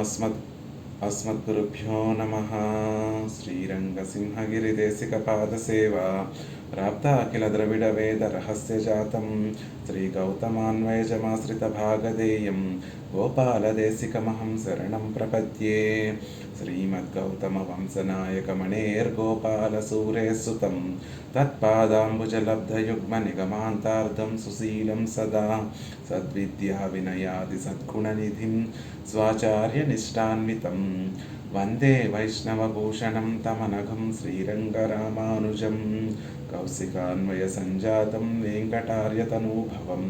अस्मद्गुरुभ्यो नमः। श्रीरङ्गसिंहगिरिदेशिकपादसेवा प्राप्ता अखिल द्रविडवेदरहस्यजातं श्रीगौतमान्वयजमाश्रितभागधेयं गोपालदेशिकमहं शरणं प्रपद्ये। श्रीमद्गौतमवंशनायकमणेर्गोपालसूरेः तत्पादाम्बुजलब्धयुग्मनिगमान्तार्धं सुशीलं सदा सद्विद्याविनयादिसद्गुणनिधिं स्वाचार्यनिष्ठान्वितं वन्दे वैष्णवभूषणं तमनघं श्रीरङ्गरामानुजं कौशिकान्वयसञ्जातं वेङ्कटार्यतनूभवं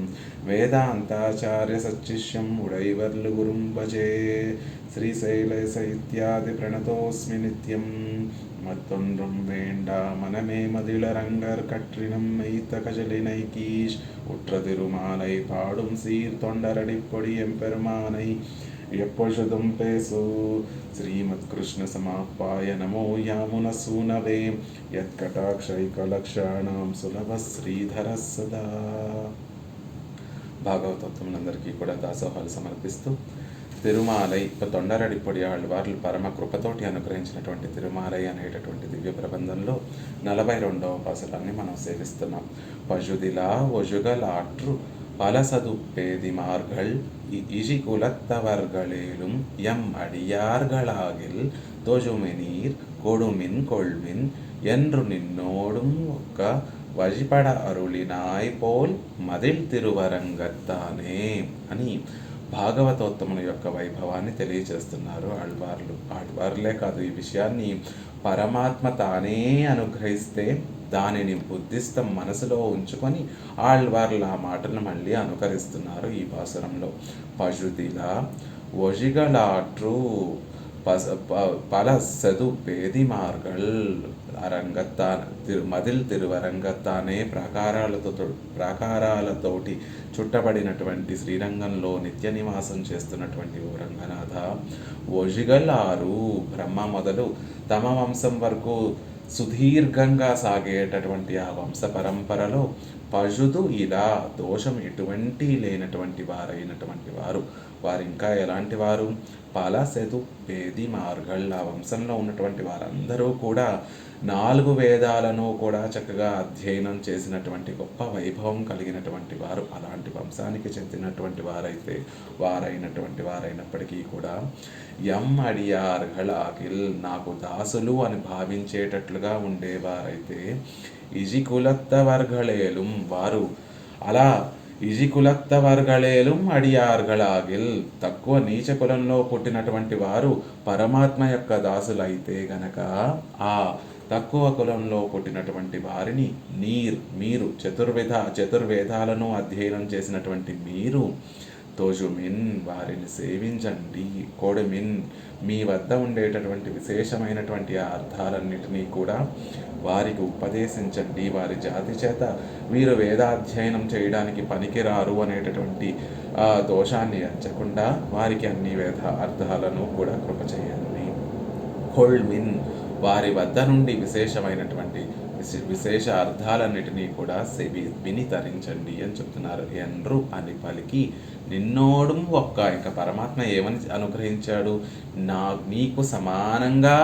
वेदान्ताचार्यसच्शिष्यं उडैवर्लुगुरुं भजे। श्रीशैलसहित्यादिप्रणतोऽस्मि नित्यं மத்தொன்றும் வேண்டா மனமே மதிளரங்கர் கற்றினம் மெய்த்த கஜலினைக்கீஷ் உற்ற திருமாலை பாடும் சீர் தொண்டரடிப்பொடி எம்பெருமானை எப்பொழுதும் பேசு. ஸ்ரீமத் கிருஷ்ண சமாப்பாய நமோ யாமுனசூனவே యత్కటాక్షైకలక్షాణం సులభ శ్రీధర సదా. భాగవతోత్తములందరికీ కూడా దాసోహాలు సమర్పిస్తూ తిరుమాలై తొండరడిపొడి ఆళ్వార్లు పరమ కృపతోటి అనుగ్రహించినటువంటి తిరుమాలై అనేటటువంటి దివ్య ప్రబంధంలో 42వ పాసురాన్ని మనం సేవిస్తున్నాం. పజుదిలా ఒజుగలాట్రు பலசது பேதிமார்கள் இஜி குலத்தவர்களேலும் எம் அடியார்களாகில் தொஜுமெனீர் கொடுமின் கொள்மின் என்று நின்னோடும் ఒక్క వజిపడ అరుళినాయ్ పోల్ మదిల్ తిరువరంగత్తానే అని భాగవతోత్తముల యొక్క వైభవాన్ని తెలియచేస్తున్నారు ఆళ్వార్లే కాదు, ఈ విషయాన్ని పరమాత్మ తానే అనుగ్రహిస్తే దానిని బుద్ధిస్తం మనసులో ఉంచుకొని ఆళ్వార్ల ఆ మాటలను మళ్ళీ అనుకరిస్తున్నారు ఈ పాసురంలో. పజుదిలా ఒజిగలాట్రు பலசது பேதிமார்கள் మదిల్ తిరువరంగత్తానే ప్రాకారాలతోటి చుట్టబడినటువంటి శ్రీరంగంలో నిత్య నివాసం చేస్తున్నటువంటి ఓ రంగనాథ, ఒజిగలారు బ్రహ్మ మొదలు తమ వంశం వరకు సుదీర్ఘంగా సాగేటటువంటి ఆ వంశ పరంపరలో పజుదు ఇలా దోషం ఎటువంటి లేనటువంటి వారైనటువంటి వారు ఇంకా ఎలాంటి వారు? పలసెదు పేది మార్గళ్, ఆ వంశంలో ఉన్నటువంటి వారందరూ కూడా 4 వేదాలను కూడా చక్కగా అధ్యయనం చేసినటువంటి గొప్ప వైభవం కలిగినటువంటి వారు. అలాంటి వంశానికి చెందినటువంటి వారైనప్పటికీ కూడా ఎం అడియార్గళాగిల్, నాకు దాసులు అని భావించేటట్లుగా ఉండేవారైతే ఇజి కులత్తవర్గళేలుం, వారు అలా ఇజి కులత్తవర్గళేలుం అడియార్గళాగిల్, తక్కువ నీచ కులంలో పుట్టినటువంటి వారు పరమాత్మ యొక్క దాసులైతే గనక ఆ తక్కువ కులంలో పుట్టినటువంటి వారిని మీరు చతుర్వేదాలను అధ్యయనం చేసినటువంటి మీరు తోజుమిన్, వారిని సేవించండి. కోడుమిన్, మీ వద్ద ఉండేటటువంటి విశేషమైనటువంటి ఆ అర్థాలన్నిటినీ కూడా వారికి ఉపదేశించండి. వారి జాతి చేత వీరు వేదాధ్యయనం చేయడానికి పనికిరారు అనేటటువంటి దోషాన్ని ఎంచకుండా వారికి అన్ని వేద అర్థాలను కూడా కృప చేయండి. కొల్మిన్, వారి వద్ద నుండి విశేషమైనటువంటి విశేష అర్థాలన్నిటినీ కూడా విని తరించండి అని చెప్తున్నారు. ఎన్రు అని పలికి నిన్నోడు ఒక్క, ఇంకా పరమాత్మ ఏమని అనుగ్రహించాడు? నీకు సమానంగా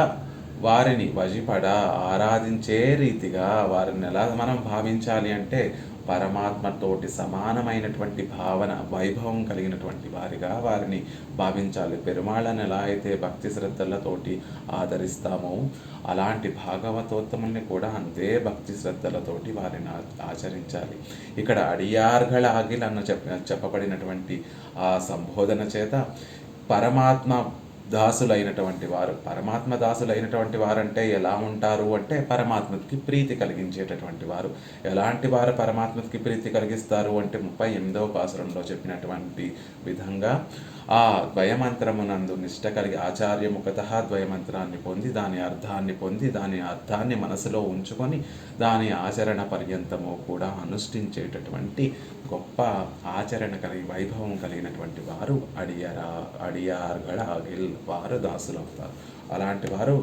వారిని వజిపడ ఆరాధించే రీతిగా వారిని ఎలా మనం భావించాలి అంటే పరమాత్మతోటి సమానమైనటువంటి భావన వైభవం కలిగినటువంటి వారిగా వారిని భావించాలి. పెరుమాళ్ళని ఎలా అయితే భక్తి శ్రద్ధలతోటి ఆదరిస్తామో అలాంటి భాగవతోత్తముల్ని కూడా అంతే భక్తి శ్రద్ధలతోటి వారిని ఆచరించాలి. ఇక్కడ అడియార్గళాగిల్ అన్న చెప్పబడినటువంటి ఆ సంబోధన చేత పరమాత్మ దాసులైనటువంటి వారు అంటే ఎలా ఉంటారు అంటే పరమాత్మకి ప్రీతి కలిగించేటటువంటి వారు. ఎలాంటి వారు పరమాత్మకి ప్రీతి కలిగిస్తారు అంటే 38వ పాసురంలో చెప్పినటువంటి విధంగా ఆ ద్వయమంత్రమునందు నిష్ట కలిగి ఆచార్యముఖతః ద్వయమంత్రాన్ని పొంది దాని అర్థాన్ని మనసులో ఉంచుకొని దాని ఆచరణ పర్యంతము కూడా అనుష్ఠించేటటువంటి గొప్ప ఆచరణ వైభవం కలిగినటువంటి వారు అడియార్గళాగిల్, వారు దాసులవుతారు. అలాంటి వారు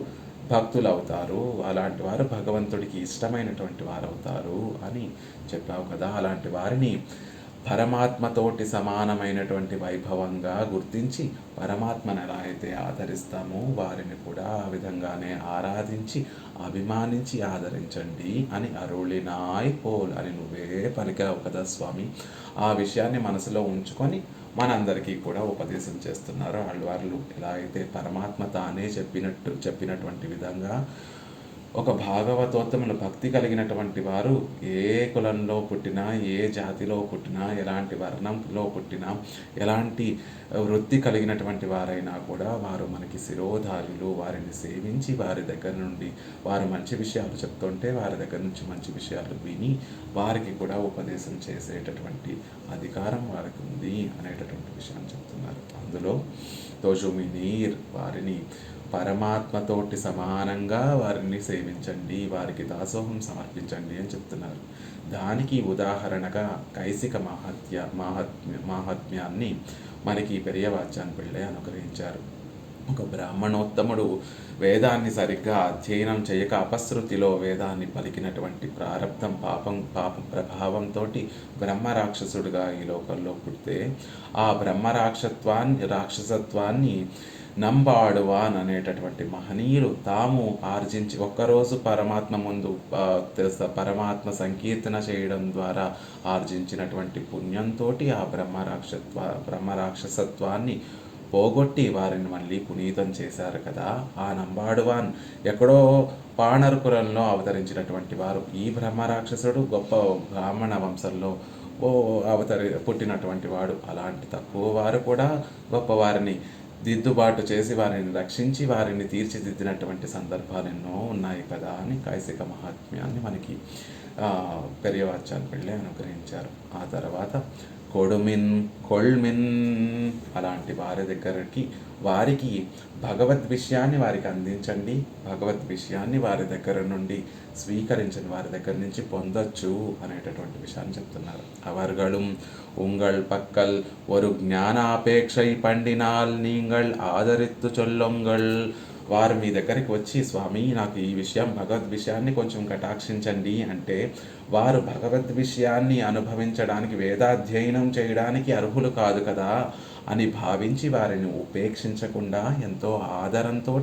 భక్తులు అవుతారు. అలాంటి వారు భగవంతుడికి ఇష్టమైనటువంటి వారు అవుతారు అని చెప్పావు కదా. అలాంటి వారిని పరమాత్మతోటి సమానమైనటువంటి వైభవంగా గుర్తించి పరమాత్మను ఎలా అయితే ఆదరిస్తామో వారిని కూడా ఆ విధంగానే ఆరాధించి అభిమానించి ఆదరించండి అని అరుళినాయ్ పోల్ అని నువ్వే పలికావు కదా స్వామి. ఆ విషయాన్ని మనసులో ఉంచుకొని మనందరికీ కూడా ఉపదేశం చేస్తున్నారు ఆళ్వార్లు. ఎలా అయితే పరమాత్మ తానే చెప్పినటువంటి విధంగా ఒక భాగవతోత్తములు భక్తి కలిగినటువంటి వారు ఏ కులంలో పుట్టినా, ఏ జాతిలో పుట్టినా, ఎలాంటి వర్ణంలో పుట్టినా, ఎలాంటి వృత్తి కలిగినటువంటి వారైనా కూడా వారు మనకి శిరోధారులు. వారిని సేవించి వారి దగ్గర నుండి వారు మంచి విషయాలు చెప్తుంటే వారి దగ్గర నుంచి మంచి విషయాలు విని వారికి కూడా ఉపదేశం చేసేటటువంటి అధికారం వారికి ఉంది అనేటటువంటి విషయాన్ని చెప్తున్నారు. అందులో తోజుమినీర్ వారిని పరమాత్మతోటి సమానంగా వారిని సేవించండి, వారికి దాసోహం సమర్పించండి అని చెప్తున్నారు. దానికి ఉదాహరణగా కైసిక మాహాత్మ్యాన్ని మనకి పెరియవాచాన్ పిళ్ళై అనుగ్రహించారు. ఒక బ్రాహ్మణోత్తముడు వేదాన్ని సరిగ్గా అధ్యయనం చేయక అపశృతిలో వేదాన్ని పలికినటువంటి ప్రారబ్ధం పాపం ప్రభావంతో బ్రహ్మరాక్షసుడుగా ఈ లోకంలో పుడితే ఆ రాక్షసత్వాన్ని నంబాడువాన్ అనేటటువంటి మహనీయులు తాము ఆర్జించి ఒక్కరోజు పరమాత్మ ముందు పరమాత్మ సంకీర్తన చేయడం ద్వారా ఆర్జించినటువంటి పుణ్యంతో ఆ బ్రహ్మరాక్షసత్వాన్ని పోగొట్టి వారిని మళ్ళీ పునీతం చేశారు కదా. ఆ నంబాడువాన్ ఎక్కడో పాణరుకులంలో అవతరించినటువంటి వారు. ఈ బ్రహ్మరాక్షసుడు గొప్ప బ్రాహ్మణ వంశంలో పుట్టినటువంటి వాడు. అలాంటి తక్కువ వారు కూడా గొప్పవారిని దిద్దుబాటు చేసి వారిని రక్షించి వారిని తీర్చిదిద్దినటువంటి సందర్భాలు ఎన్నో ఉన్నాయి కదా అని కైసిక మహాత్మ్యాన్ని మనకి పెరియవాచాన్ పిళ్ళై అనుగ్రహించారు. ఆ తర్వాత కొల్మిన్ అలాంటి వారి దగ్గరికి వారికి భగవద్ విషయాన్ని వారికి అందించండి, భగవద్ విషయాన్ని వారి దగ్గర నుండి స్వీకరించండి, వారి దగ్గర నుంచి పొందొచ్చు అనేటటువంటి విషయాన్ని చెప్తున్నారు. అవర్గళం ఉంగళ్ పక్కల్ ஒரு జ్ఞానాపేక్షై పండినాల్ నీంగళ్ ఆదరిత్తు చొల్లొంగళ్. వారు మీ దగ్గరికి వచ్చి స్వామి నాకు ఈ విషయం భగవద్ విషయాన్ని కొంచెం కటాక్షించండి అంటే వారు భగవద్ విషయాన్ని అనుభవించడానికి వేదాధ్యయనం చేయడానికి అర్హులు కాదు కదా అని భావించి వారిని ఉపేక్షించకుండా ఎంతో ఆదరంతో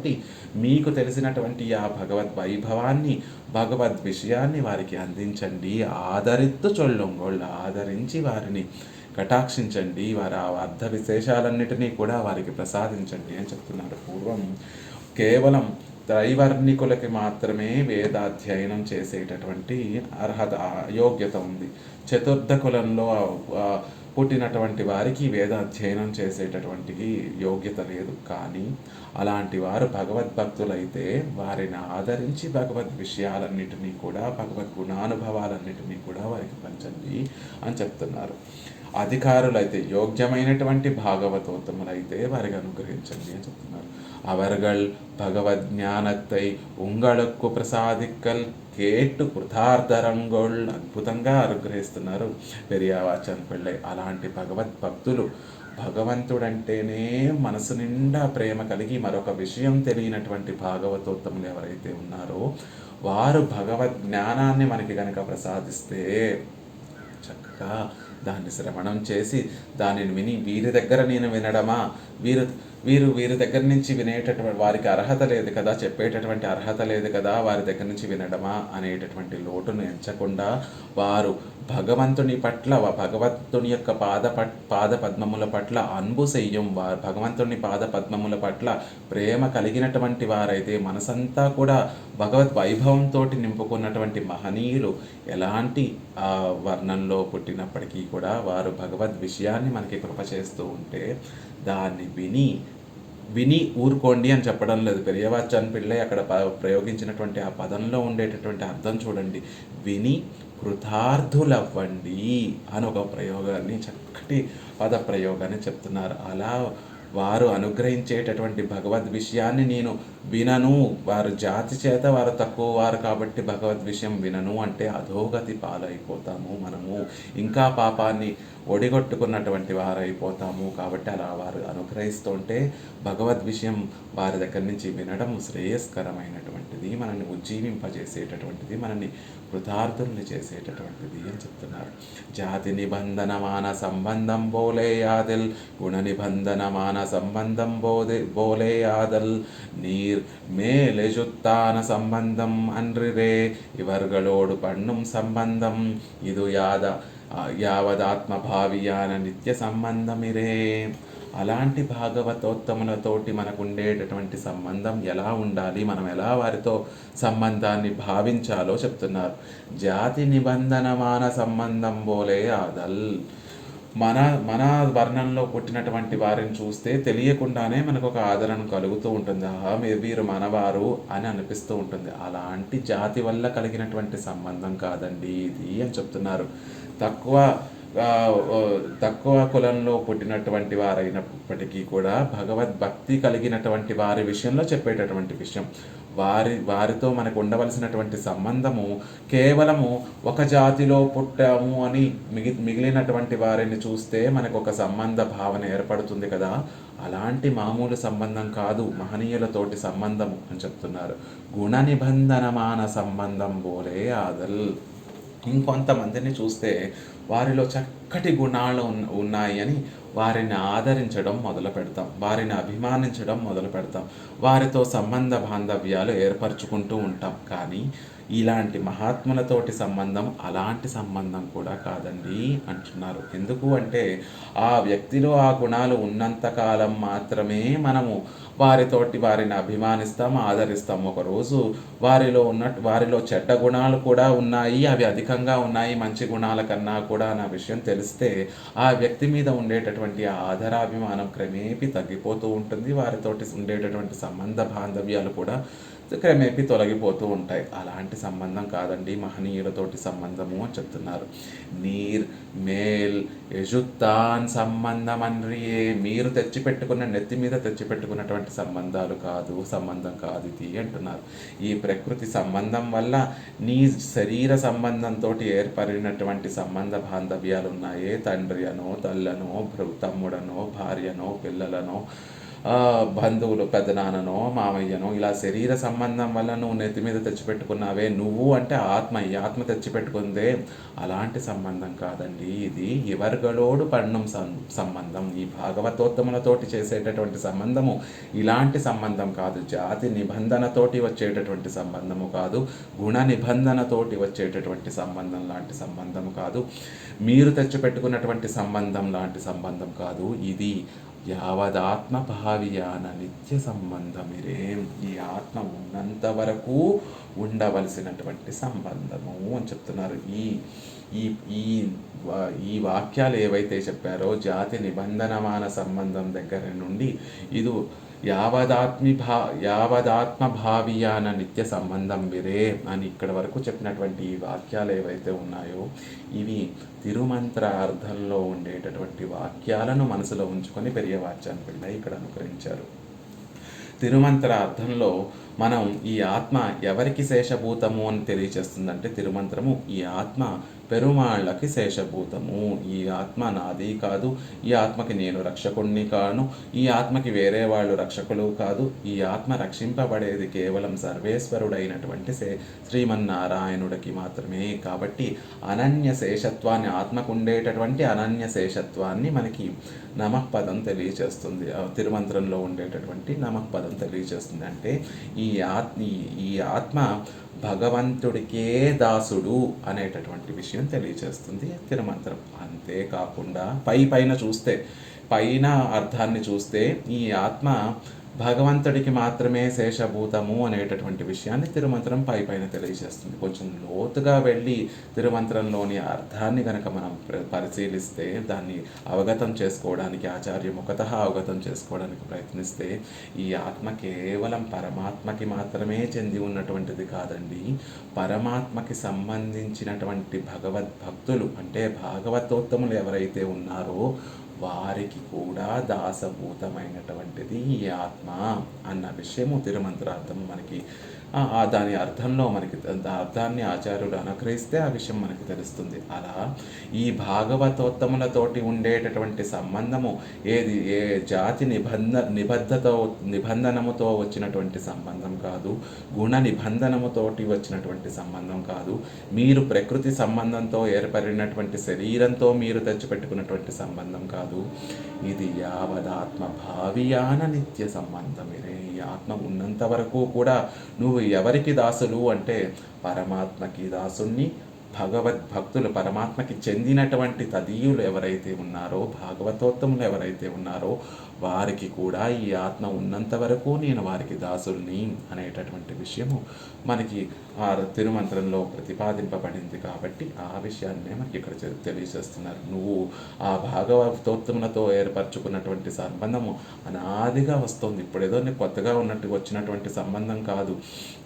మీకు తెలిసినటువంటి ఆ భగవద్ వైభవాన్ని భగవద్ విషయాన్ని వారికి అందించండి. ఆదరిత్తు చొల్లొంగోళ్ళు ఆదరించి వారిని కటాక్షించండి, వారి ఆ అర్థ విశేషాలన్నిటినీ కూడా వారికి ప్రసాదించండి అని చెప్తున్నారు. పూర్వం కేవలం త్రైవర్ణికులకి మాత్రమే వేదాధ్యయనం చేసేటటువంటి అర్హత యోగ్యత ఉంది. చతుర్థ కులంలో పుట్టినటువంటి వారికి వేదాధ్యయనం చేసేటటువంటి యోగ్యత లేదు. కానీ అలాంటి వారు భగవద్భక్తులైతే వారిని ఆదరించి భగవద్ విషయాలన్నిటినీ కూడా భగవద్ గుణానుభవాలన్నిటినీ కూడా వారికి పంచండి అని చెప్తున్నారు. అధికారులైతే యోగ్యమైనటువంటి భాగవతోత్తములైతే వారికి అనుగ్రహించండి అని చెప్తున్నారు. அவர்கள் பகவத் ஞானத்தை உங்களுக்கு பிரசாதிக்கல் కేట్టు కృతార్థరంగోళ్ అద్భుతంగా అనుగ్రహిస్తున్నారు పెరియవాచాన్ పిళ్ళై. అలాంటి భగవద్భక్తులు భగవంతుడంటేనే మనసు నిండా ప్రేమ కలిగి మరొక విషయం తెలియనటువంటి భాగవతోత్తములు ఎవరైతే ఉన్నారో వారు భగవద్ జ్ఞానాన్ని మనకి కనుక ప్రసాదిస్తే చక్కగా దాన్ని శ్రవణం చేసి దానిని విని వీరి దగ్గర నేను వినడమా, వీరి దగ్గర నుంచి వినేటటువంటి వారికి అర్హత లేదు కదా, చెప్పేటటువంటి అర్హత లేదు కదా, వారి దగ్గర నుంచి వినడమా అనేటటువంటి లోటును ఎంచకుండా వారు భగవంతుని పట్ల భగవంతుని యొక్క పాద పద్మముల పట్ల అన్బు సెయ్యం, వారు భగవంతుని పాద పద్మముల పట్ల ప్రేమ కలిగినటువంటి వారైతే మనసంతా కూడా భగవద్ వైభవంతో నింపుకున్నటువంటి మహనీయులు ఎలాంటి వర్ణంలో పుట్టినప్పటికీ కూడా వారు భగవద్ విషయాన్ని మనకి కృప చేస్తూ ఉంటే దాన్ని విని ఊరుకోండి అని చెప్పడం లేదు. పెరియవాచాన్ పిళ్ళై అక్కడ ప్రయోగించినటువంటి ఆ పదంలో ఉండేటటువంటి అర్థం చూడండి. విని కృతార్థులవ్వండి అని ఒక ప్రయోగాన్ని చక్కటి పద ప్రయోగాన్ని చెప్తున్నారు. అలా వారు అనుగ్రహించేటటువంటి భగవద్ విషయాన్ని నేను వినను, వారు జాతి చేత వారు తక్కువ వారు కాబట్టి భగవద్ విషయం వినను అంటే అధోగతి పాలైపోతాము, మనము ఇంకా పాపాన్ని ఒడిగొట్టుకున్నటువంటి వారైపోతాము. కాబట్టి అలా వారు అనుగ్రహిస్తుంటే భగవద్ విషయం వారి దగ్గర నుంచి వినడం శ్రేయస్కరమైనటువంటిది. చేసేటటువంటిది, మనల్ని ఉజ్జీవింపజేసేటటువంటిది, మనల్ని కృతార్థుల్ని చేసేటటువంటిది అని చెప్తున్నారు. జాతి నిబంధనమాన సంబంధం బోలేయాదిల్, గుణ నిబంధనమాన సంబంధం బోలేయాదల్, நீர் மேலெஜுத்தான சம்பந்தம் அன்றிரே இவர்களோடு பண்ணும் சம்பந்தம் இது యావదాత్మభావియాన నిత్య సంబంధమిరే. అలాంటి భాగవతోత్తములతోటి మనకు ఉండేటటువంటి సంబంధం ఎలా ఉండాలి, మనం ఎలా వారితో సంబంధాన్ని భావించాలో చెప్తున్నారు. జాతి నిబంధనమాన సంబంధం బోలే ఆదల్. మన మన వర్ణంలో పుట్టినటువంటి వారిని చూస్తే తెలియకుండానే మనకు ఒక ఆదరణ కలుగుతూ ఉంటుంది. వీరు మనవారు అని అనిపిస్తూ ఉంటుంది. అలాంటి జాతి వల్ల కలిగినటువంటి సంబంధం కాదండి ఇది అని చెప్తున్నారు. తక్కువ కులంలో పుట్టినటువంటి వారైనప్పటికీ కూడా భగవద్భక్తి కలిగినటువంటి వారి విషయంలో చెప్పేటటువంటి విషయం, వారితో మనకు ఉండవలసినటువంటి సంబంధము కేవలము ఒక జాతిలో పుట్టాము అని మిగిలినటువంటి వారిని చూస్తే మనకు ఒక సంబంధ భావన ఏర్పడుతుంది కదా, అలాంటి మామూలు సంబంధం కాదు, మహనీయులతోటి సంబంధము అని చెప్తున్నారు. గుణ నిబంధనమాన సంబంధం బోలే ఆదల్. ఇంకొంతమందిని చూస్తే వారిలో చక్కటి గుణాలు ఉన్నాయి అని వారిని ఆదరించడం మొదలు పెడతాం, వారిని అభిమానించడం మొదలు పెడతాం, వారితో సంబంధ బాంధవ్యాలు ఏర్పరచుకుంటూ ఉంటాం. కానీ ఇలాంటి మహాత్ములతోటి సంబంధం అలాంటి సంబంధం కూడా కాదండి అంటున్నారు. ఎందుకు అంటే ఆ వ్యక్తిలో ఆ గుణాలు ఉన్నంతకాలం మాత్రమే మనము వారిని అభిమానిస్తాం, ఆదరిస్తాం. ఒకరోజు వారిలో చెడ్డ గుణాలు కూడా ఉన్నాయి, అవి అధికంగా ఉన్నాయి మంచి గుణాల కన్నా కూడా అన్న విషయం తెలిస్తే ఆ వ్యక్తి మీద ఉండేటటువంటి ఆదరాభిమానం క్రమేపీ తగ్గిపోతూ ఉంటుంది. వారితోటి ఉండేటటువంటి సంబంధ బాంధవ్యాలు కూడా క్రమేపీ తొలగిపోతూ ఉంటాయి. అలాంటి సంబంధం కాదండి మహనీయులతోటి సంబంధము అని చెప్తున్నారు. నీర్ మేల్ యజుత్తాన్ సంబంధం అన్రియే. మీరు తెచ్చిపెట్టుకున్న నెత్తి మీద తెచ్చిపెట్టుకున్నటువంటి సంబంధం కాదు ఇది అంటున్నారు. ఈ ప్రకృతి సంబంధం వల్ల నీ శరీర సంబంధంతో ఏర్పడినటువంటి సంబంధ బాంధవ్యాలు ఉన్నాయే, తండ్రి అనో తల్లనో తమ్ముడనో భార్యనో పిల్లలనో బంధువులు పెద్దనాన్ననో మామయ్యనో ఇలా శరీర సంబంధం వల్ల నువ్వు నెత్తి మీద తెచ్చిపెట్టుకున్నావే, నువ్వు అంటే ఆత్మ, ఈ ఆత్మ తెచ్చిపెట్టుకుందే, అలాంటి సంబంధం కాదండి ఇది. ఇవర్గలోడు పన్నం సంబంధం, ఈ భాగవతోత్తములతోటి చేసేటటువంటి సంబంధము ఇలాంటి సంబంధం కాదు. జాతి నిబంధనతోటి వచ్చేటటువంటి సంబంధము కాదు, గుణ నిబంధనతోటి వచ్చేటటువంటి సంబంధం లాంటి సంబంధము కాదు, మీరు తెచ్చిపెట్టుకున్నటువంటి సంబంధం లాంటి సంబంధం కాదు. ఇది యావదాత్మ భావియాన నిత్య సంబంధమిరే. ఈ ఆత్మ ఉన్నంత వరకు ఉండవలసినటువంటి సంబంధము అని చెప్తున్నారు. ఈ వాక్యాలు ఏవైతే చెప్పారో జాతి నిబంధనమాన సంబంధం దగ్గర నుండి ఇది యావదాత్మ భావియాన నిత్య సంబంధం విరే అని ఇక్కడ వరకు చెప్పినటువంటి ఈ వాక్యాలు ఏవైతే ఉన్నాయో ఇవి తిరుమంత్ర అర్థంలో ఉండేటటువంటి వాక్యాలను మనసులో ఉంచుకొని పెరియవాచ్యాన్ని పిళ్ళ ఇక్కడ అనుకరించారు. తిరుమంత్ర అర్థంలో మనం ఈ ఆత్మ ఎవరికి శేషభూతము అని తెలియచేస్తుందంటే తిరుమంత్రము ఈ ఆత్మ పెరుమాళ్ళకి శేషభూతము. ఈ ఆత్మ నాది కాదు, ఈ ఆత్మకి నేను రక్షకుణ్ణి కాను, ఈ ఆత్మకి వేరే వాళ్ళు రక్షకులు కాదు, ఈ ఆత్మ రక్షింపబడేది కేవలం సర్వేశ్వరుడైనటువంటి శ్రీమన్నారాయణుడికి మాత్రమే. కాబట్టి అనన్య శేషత్వాన్ని, ఆత్మకు ఉండేటటువంటి అనన్య శేషత్వాన్ని మనకి నమఃపదం తెలియచేస్తుంది. తిరుమంత్రంలో ఉండేటటువంటి నమఃపదం తెలియచేస్తుంది. అంటే ఈ ఆత్మ భగవంతుడికే దాసుడు అనేటటువంటి విషయం తెలియచేస్తుంది తిరుమంత్రం. అంతేకాకుండా పైన చూస్తే, పైన అర్థాన్ని చూస్తే ఈ ఆత్మ భగవంతుడికి మాత్రమే శేషభూతము అనేటటువంటి విషయాన్ని తిరుమంత్రం పైన తెలియజేస్తుంది. కొంచెం లోతుగా వెళ్ళి తిరుమంత్రంలోని అర్థాన్ని కనుక మనం పరిశీలిస్తే, దాన్ని అవగతం చేసుకోవడానికి ఆచార్యముఖతః అవగతం చేసుకోవడానికి ప్రయత్నిస్తే ఈ ఆత్మ కేవలం పరమాత్మకి మాత్రమే చెంది ఉన్నటువంటిది కాదండి. పరమాత్మకి సంబంధించినటువంటి భగవద్భక్తులు అంటే భాగవతోత్తములు ఎవరైతే ఉన్నారో వారికి కూడా దాసభూతమైనటువంటిది ఈ ఆత్మ అన్న విషయము తిరుమంత్రార్థం మనకి దాని అర్థంలో మనకి అర్థాన్ని ఆచార్యులు అనుగ్రహిస్తే ఆ విషయం మనకి తెలుస్తుంది. అలా ఈ భాగవతోత్తములతోటి ఉండేటటువంటి సంబంధము ఏది ఏ జాతి నిబంధనముతో వచ్చినటువంటి సంబంధం కాదు, గుణ నిబంధనముతోటి వచ్చినటువంటి సంబంధం కాదు, మీరు ప్రకృతి సంబంధంతో ఏర్పడినటువంటి శరీరంతో మీరు తెచ్చిపెట్టుకున్నటువంటి సంబంధం కాదు. ఇది యావదాత్మ భావియాన నిత్య సంబంధం. ఇదే ఈ ఆత్మ ఉన్నంత వరకు కూడా నువ్వు ఎవరికి దాసులు అంటే పరమాత్మకి దాసుణ్ణి. భగవద్భక్తులు పరమాత్మకి చెందినటువంటి తదీయులు ఎవరైతే ఉన్నారో, భాగవతోత్తములు ఎవరైతే ఉన్నారో వారికి కూడా ఈ ఆత్మ ఉన్నంత వరకు నేను వారికి దాసుల్ని అనేటటువంటి విషయము మనకి ఆ తిరుమంత్రంలో ప్రతిపాదింపబడింది. కాబట్టి ఆ విషయాన్నే మనకి ఇక్కడ తెలియజేస్తున్నారు. నువ్వు ఆ భాగవతోత్తములతో ఏర్పరచుకున్నటువంటి సంబంధము అనాదిగా వస్తుంది. ఇప్పుడేదో నీకు కొత్తగా వచ్చినటువంటి సంబంధం కాదు,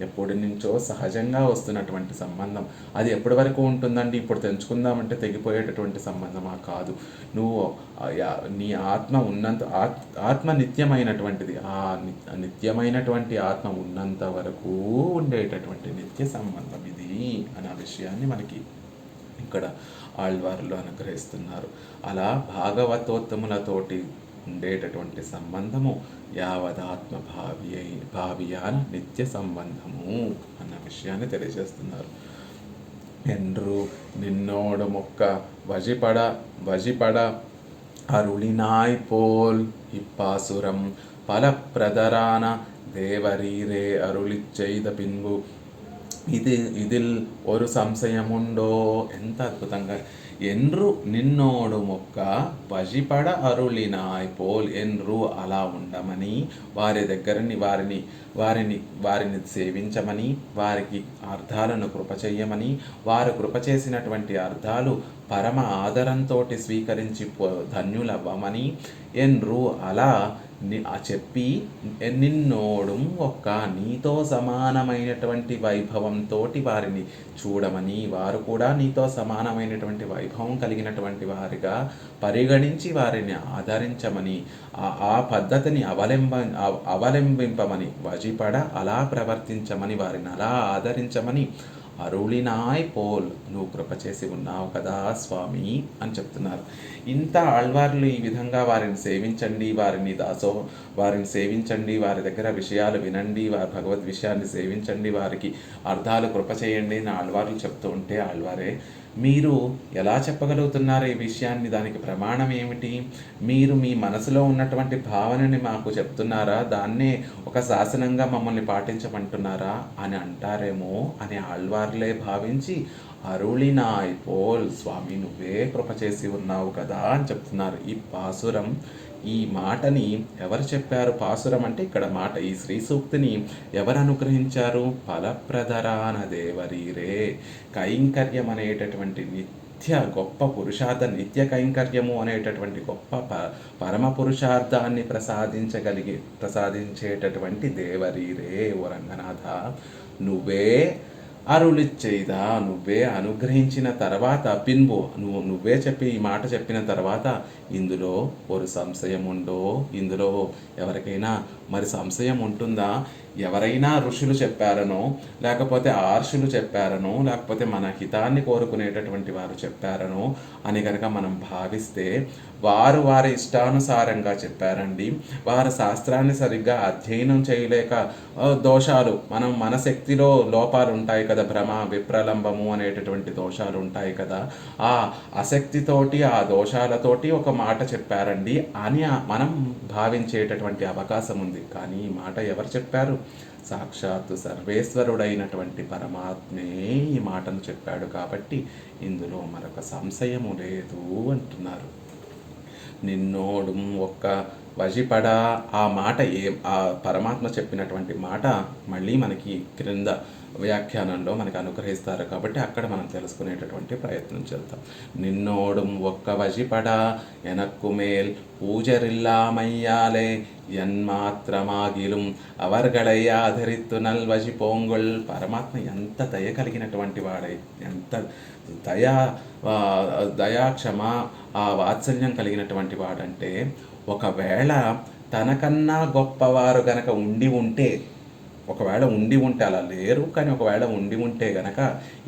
ఎప్పటి నుంచో సహజంగా వస్తున్నటువంటి సంబంధం. అది ఎప్పటి వరకు ఉంటుందండి, ఇప్పుడు తెంచుకుందామంటే తెగిపోయేటటువంటి సంబంధమా? కాదు. నువ్వు నీ ఆత్మ ఉన్నంత ఆత్మ నిత్యమైనటువంటిది. ఆ నిత్యమైనటువంటి ఆత్మ ఉన్నంత వరకు ఉండేటటువంటి నిత్య సంబంధం ఇది అనే విషయాన్ని మనకి ఇక్కడ ఆళ్వార్లు అనుగ్రహిస్తున్నారు. అలా భాగవతోత్తములతోటి ఉండేటటువంటి సంబంధము యావదాత్మ భావియాన నిత్య సంబంధము అన్న విషయాన్ని తెలియజేస్తున్నారు. என்று நின்னோடு மொக்க வழிபட அருளினாய் போல் இப்பாசுரம் பல பிரதரான தேவரீரே அருளிச் செய்த பின்பு இதில் ஒரு సంశయముండో. ఎంత అద్భుతంగా ఎన్రు నిన్నోడు మొక్క వజిపడ అరుళినాయ్ పోల్. ఎన్రు అలా ఉండమని, వారి దగ్గరని వారిని సేవించమని, వారికి అర్థాలను కృప చెయ్యమని, వారు కృప చేసినటువంటి అర్థాలు పరమ ఆదరంతో స్వీకరించి ధన్యులవ్వమని ఎన్రు అలా చెప్పి నిన్నోడు ఒక్క నీతో సమానమైనటువంటి వైభవంతో వారిని చూడమని, వారు కూడా నీతో సమానమైనటువంటి వైభవం కలిగినటువంటి వారిగా పరిగణించి వారిని ఆదరించమని, ఆ పద్ధతిని అవలంబింపమని, వజిపడ అలా ప్రవర్తించమని, వారిని అలా ఆదరించమని అరుళినాయ్ పోల్ నువ్వు కృప చేసి ఉన్నావు కదా స్వామి అని చెప్తున్నారు. ఇంత ఆళ్వార్లు ఈ విధంగా వారిని సేవించండి, వారిని సేవించండి, వారి దగ్గర విషయాలు వినండి, వారి భగవద్ విషయాన్ని సేవించండి, వారికి అర్థాలు కృప చేయండి అని ఆళ్వార్లు చెప్తూ ఉంటే, ఆళ్వారే మీరు ఎలా చెప్పగలుగుతున్నారు ఈ విషయాన్ని? దానికి ప్రమాణం ఏమిటి? మీరు మీ మనసులో ఉన్నటువంటి భావనని మాకు చెప్తున్నారా? దాన్నే ఒక శాసనంగా మమ్మల్ని పాటించమంటున్నారా అని అంటారేమో అని ఆళ్వార్లే భావించి అరుళినాయ్ పోల్ స్వామి నువ్వే కృప చేసి ఉన్నావు కదా అని చెప్తున్నారు. ఈ పాసురం, ఈ మాటని ఎవరు చెప్పారు? పాసురం అంటే ఇక్కడ మాట, ఈ శ్రీ సూక్తిని ఎవరు అనుగ్రహించారు? ఫలప్రదరాన దేవరీరే. కైంకర్యం అనేటటువంటి గొప్ప పురుషార్థం, నిత్య కైంకర్యము అనేటటువంటి గొప్ప పరమ పురుషార్థాన్ని ప్రసాదించేటటువంటి దేవరీరే ఓ రంగనాథ, నువ్వే అరుళిచ్చేదా, నువ్వే అనుగ్రహించిన తర్వాత పిన్బు నువ్వే చెప్పి ఈ మాట చెప్పిన తర్వాత ఇందులో ఒక సంశయం ఉండో? ఇందులో ఎవరికైనా మరి సంశయం ఉంటుందా? ఎవరైనా ఋషులు చెప్పారనో, లేకపోతే ఆర్షులు చెప్పారనో, లేకపోతే మన హితాన్ని కోరుకునేటటువంటి వారు చెప్పారనో అని కనుక మనం భావిస్తే, వారి ఇష్టానుసారంగా చెప్పారండి. వారు శాస్త్రాన్ని సరిగ్గా అధ్యయనం చేయలేక దోషాలు, మన శక్తిలో లోపాలు ఉంటాయి కదా, భ్రమ విప్రలంబము అనేటటువంటి దోషాలు ఉంటాయి కదా, ఆ అశక్తితోటి ఆ దోషాలతోటి ఒక మాట చెప్పారండి అని మనం భావించేటటువంటి అవకాశం ఉంది. కానీ ఈ మాట ఎవరు చెప్పారు? సాక్షాత్తు సర్వేశ్వరుడైనటువంటి పరమాత్మే ఈ మాటను చెప్పాడు. కాబట్టి ఇందులో మరొక సంశయము లేదు అంటున్నారు. నిన్నోడు ఒక్క వజిపడ, ఆ మాట ఆ పరమాత్మ చెప్పినటువంటి మాట మళ్ళీ మనకి క్రింద వ్యాఖ్యానంలో మనకు అనుగ్రహిస్తారు. కాబట్టి అక్కడ మనం తెలుసుకునేటటువంటి ప్రయత్నం చేద్దాం. నిన్నోడు ఒక్క వజిపడ ఎనక్కు మేల్ పూజరిల్లామయ్యాలే ఎన్మాత్రమాగిலும் అవర్గళై ఆధరిత్తు నల్వజి పోంగొల్. పరమాత్మ ఎంత దయ కలిగినటువంటి వాడై, ఎంత దయాక్షమ ఆ వాత్సల్యం కలిగినటువంటి వాడంటే, ఒకవేళ తనకన్నా గొప్పవారు గనక ఉండి ఉంటే ఒకవేళ ఉండి ఉంటే, అలా లేరు కానీ ఒకవేళ ఉండి ఉంటే గనక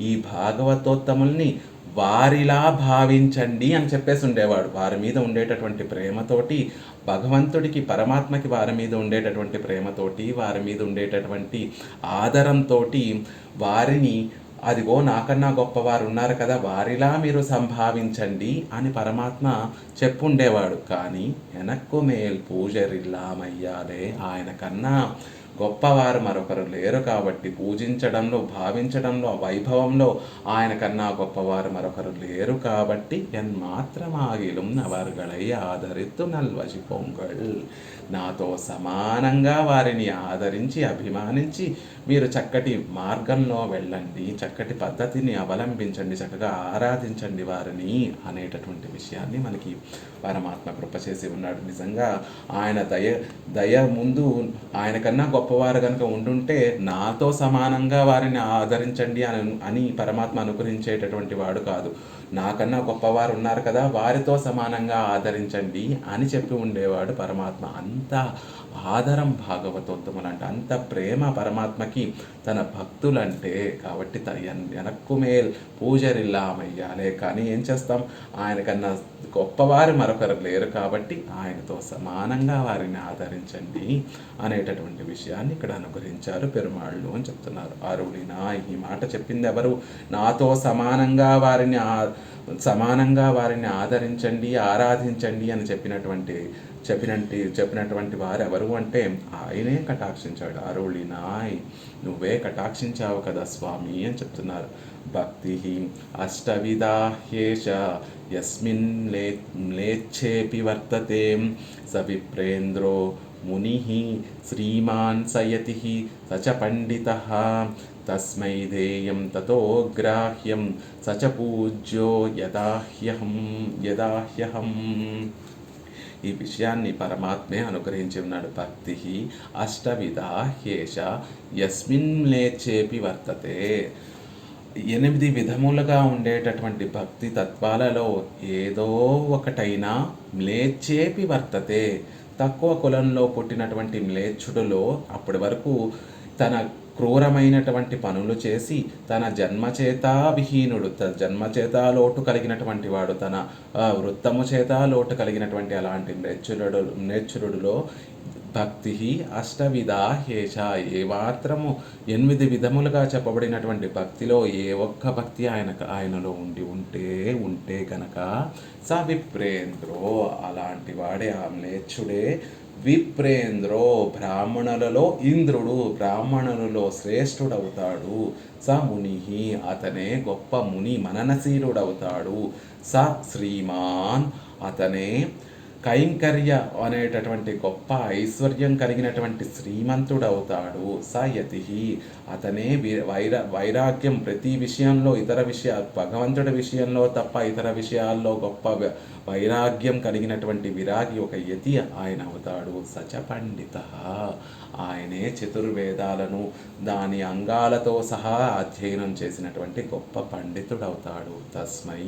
ఈ భాగవతోత్తముల్ని వారిలా భావించండి అని చెప్పేసి ఉండేవాడు. వారి మీద ఉండేటటువంటి ప్రేమతోటి, భగవంతుడికి పరమాత్మకి వారి మీద ఉండేటటువంటి ప్రేమతోటి, వారి మీద ఉండేటటువంటి ఆదరంతో వారిని, అదిగో నాకన్నా గొప్పవారు ఉన్నారు కదా, వారిలా మీరు సంభావించండి అని పరమాత్మ చెప్పుండేవాడు. కానీ ఎనక్కు మేల్ పూజరిల్లామయ్యాలే, ఆయన కన్నా గొప్పవారు మరొకరు లేరు కాబట్టి, పూజించడంలో, భావించడంలో, వైభవంలో ఆయన కన్నా గొప్పవారు మరొకరు లేరు కాబట్టి, ఎన్మాత్రమాగిலும் அவர்களை ఆదరిత్తు నల్వజి పొంగల్, నాతో సమానంగా వారిని ఆదరించి అభిమానించి మీరు చక్కటి మార్గంలో వెళ్ళండి, చక్కటి పద్ధతిని అవలంబించండి, చక్కగా ఆరాధించండి వారిని అనేటటువంటి విషయాన్ని మనకి పరమాత్మ కృప చేసి ఉన్నాడు. నిజంగా ఆయన దయ ముందు ఆయన కన్నా గొప్పవారు కనుక ఉండుంటే నాతో సమానంగా వారిని ఆదరించండి అని పరమాత్మ అనుగ్రహించేటటువంటి వాడు కాదు. నాకన్నా గొప్పవారు ఉన్నారు కదా, వారితో సమానంగా ఆదరించండి అని చెప్పి ఉండేవాడు పరమాత్మ. అంత ఆదరం భాగవతోత్తములంటే, అంత ప్రేమ పరమాత్మకి తన భక్తులంటే. కాబట్టి ఎనక్కు మేల్ పూజరిల్లామయ్యాలే. కానీ ఏం చేస్తాం, ఆయనకన్నా గొప్పవారు మరొకరు లేరు కాబట్టి ఆయనతో సమానంగా వారిని ఆదరించండి అనేటటువంటి విషయాన్ని ఇక్కడ అనుగ్రహించారు పెరుమాళ్ళు అని చెప్తున్నారు. అరుడినా, ఈ మాట చెప్పింది ఎవరు? నాతో సమానంగా వారిని ఆదరించండి, ఆరాధించండి అని చెప్పినటువంటి వారు ఎవరు అంటే ఆయనే కటాక్షించాడు. అరుళినాయ్, నువ్వే కటాక్షించావు కదా స్వామి అని చెప్తున్నారు. భక్తి అష్టవిధా హ్యేష యస్మిన్ మ్లేచ్ఛేపి వర్తతే స విప్రేంద్రో ముని శ్రీమాన్ సయతి సచ పండితః తస్మై ధేయం తతో గ్రాహ్యం సచ పూజ్యో యదాహ్యహం. ఈ విషయాన్ని పరమాత్మే అనుగ్రహించి ఉన్నాడు. భక్తి అష్టవిధా హ్యేష యస్మిన్ మ్లేచ్ఛేపి వర్తతే. 8 విధములుగా ఉండేటటువంటి భక్తి తత్వాలలో ఏదో ఒకటైనా మ్లేచ్ఛేపి వర్తతే, తక్కువ కులంలో పుట్టినటువంటి మ్లేచ్ఛుడులో అప్పటి వరకు తన క్రూరమైనటువంటి పనులు చేసి తన జన్మచేత విహీనుడు, తన జన్మచేత లోటు కలిగినటువంటి వాడు, తన వృత్తము చేత లోటు కలిగినటువంటి అలాంటి మ్లేచ్ఛుడులో భక్తి అష్టవిధా హ్యేష, ఏ మాత్రము 8 విధములుగా చెప్పబడినటువంటి భక్తిలో ఏ ఒక్క భక్తి ఆయనలో ఉంటే కనుక స విప్రేంద్రో, అలాంటి వాడే, ఆ మ్లేచ్ఛుడే విప్రేంద్రో, బ్రాహ్మణులలో ఇంద్రుడు, బ్రాహ్మణులలో శ్రేష్ఠుడవుతాడు. స ముని, అతనే గొప్ప ముని, మననశీలుడవుతాడు. స శ్రీమాన్, అతనే కైంకర్య అనేటటువంటి గొప్ప ఐశ్వర్యం కలిగినటువంటి శ్రీమంతుడవుతాడు. స యతి, అతనే వైరాగ్యం, ప్రతి విషయంలో, భగవంతుడి విషయంలో తప్ప ఇతర విషయాల్లో గొప్ప వైరాగ్యం కలిగినటువంటి విరాగి, ఒక యతి ఆయన అవుతాడు. సచ పండిత, ఆయనే చతుర్వేదాలను దాని అంగాలతో సహా అధ్యయనం చేసినటువంటి గొప్ప పండితుడవుతాడు. తస్మై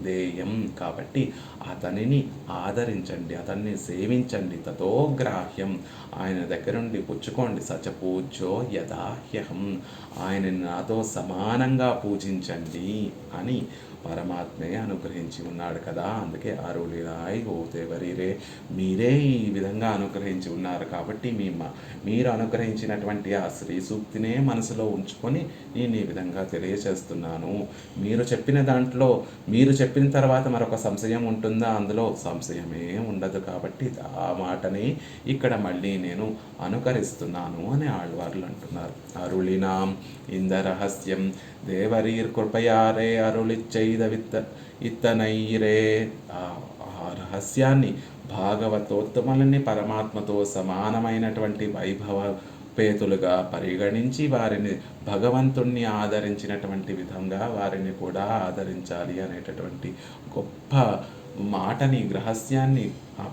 దేయం, కాబట్టి అతనిని ఆదరించండి, అతన్ని సేవించండి. తతో గ్రాహ్యం, ఆయన దగ్గర నుండి పుచ్చుకోండి. సచ పూజ్యో యదాహ్యహం, ఆయనని నాతో సమానంగా పూజించండి అని పరమాత్మే అనుగ్రహించి ఉన్నాడు కదా. అందుకే అరుళిరాయ్ ఓ దేవరీరే, మీరే ఈ విధంగా అనుగ్రహించి ఉన్నారు కాబట్టి మీరు అనుగ్రహించినటువంటి ఆ శ్రీ సూక్తినే మనసులో ఉంచుకొని నేను ఈ విధంగా తెలియచేస్తున్నాను. మీరు చెప్పిన దాంట్లో, మీరు చెప్పిన తర్వాత మరొక సంశయం ఉంటుందా? అందులో సంశయమే ఉండదు. కాబట్టి ఆ మాటని ఇక్కడ మళ్ళీ నేను అనుకరిస్తున్నాను అని ఆళ్వార్లు అంటున్నారు. అరుళినాం ఇందరహస్యం దేవరీర్ కృపయారే అరుళిచ్చైదవిత్త ఇత్తనైరే. ఆ రహస్యాన్ని, భాగవతోత్తములని పరమాత్మతో సమానమైనటువంటి వైభవ పేతులుగా పరిగణించి వారిని భగవంతుణ్ణి ఆదరించినటువంటి విధంగా వారిని కూడా ఆదరించాలి అనేటటువంటి గొప్ప మాటని, రహస్యాన్ని ఆ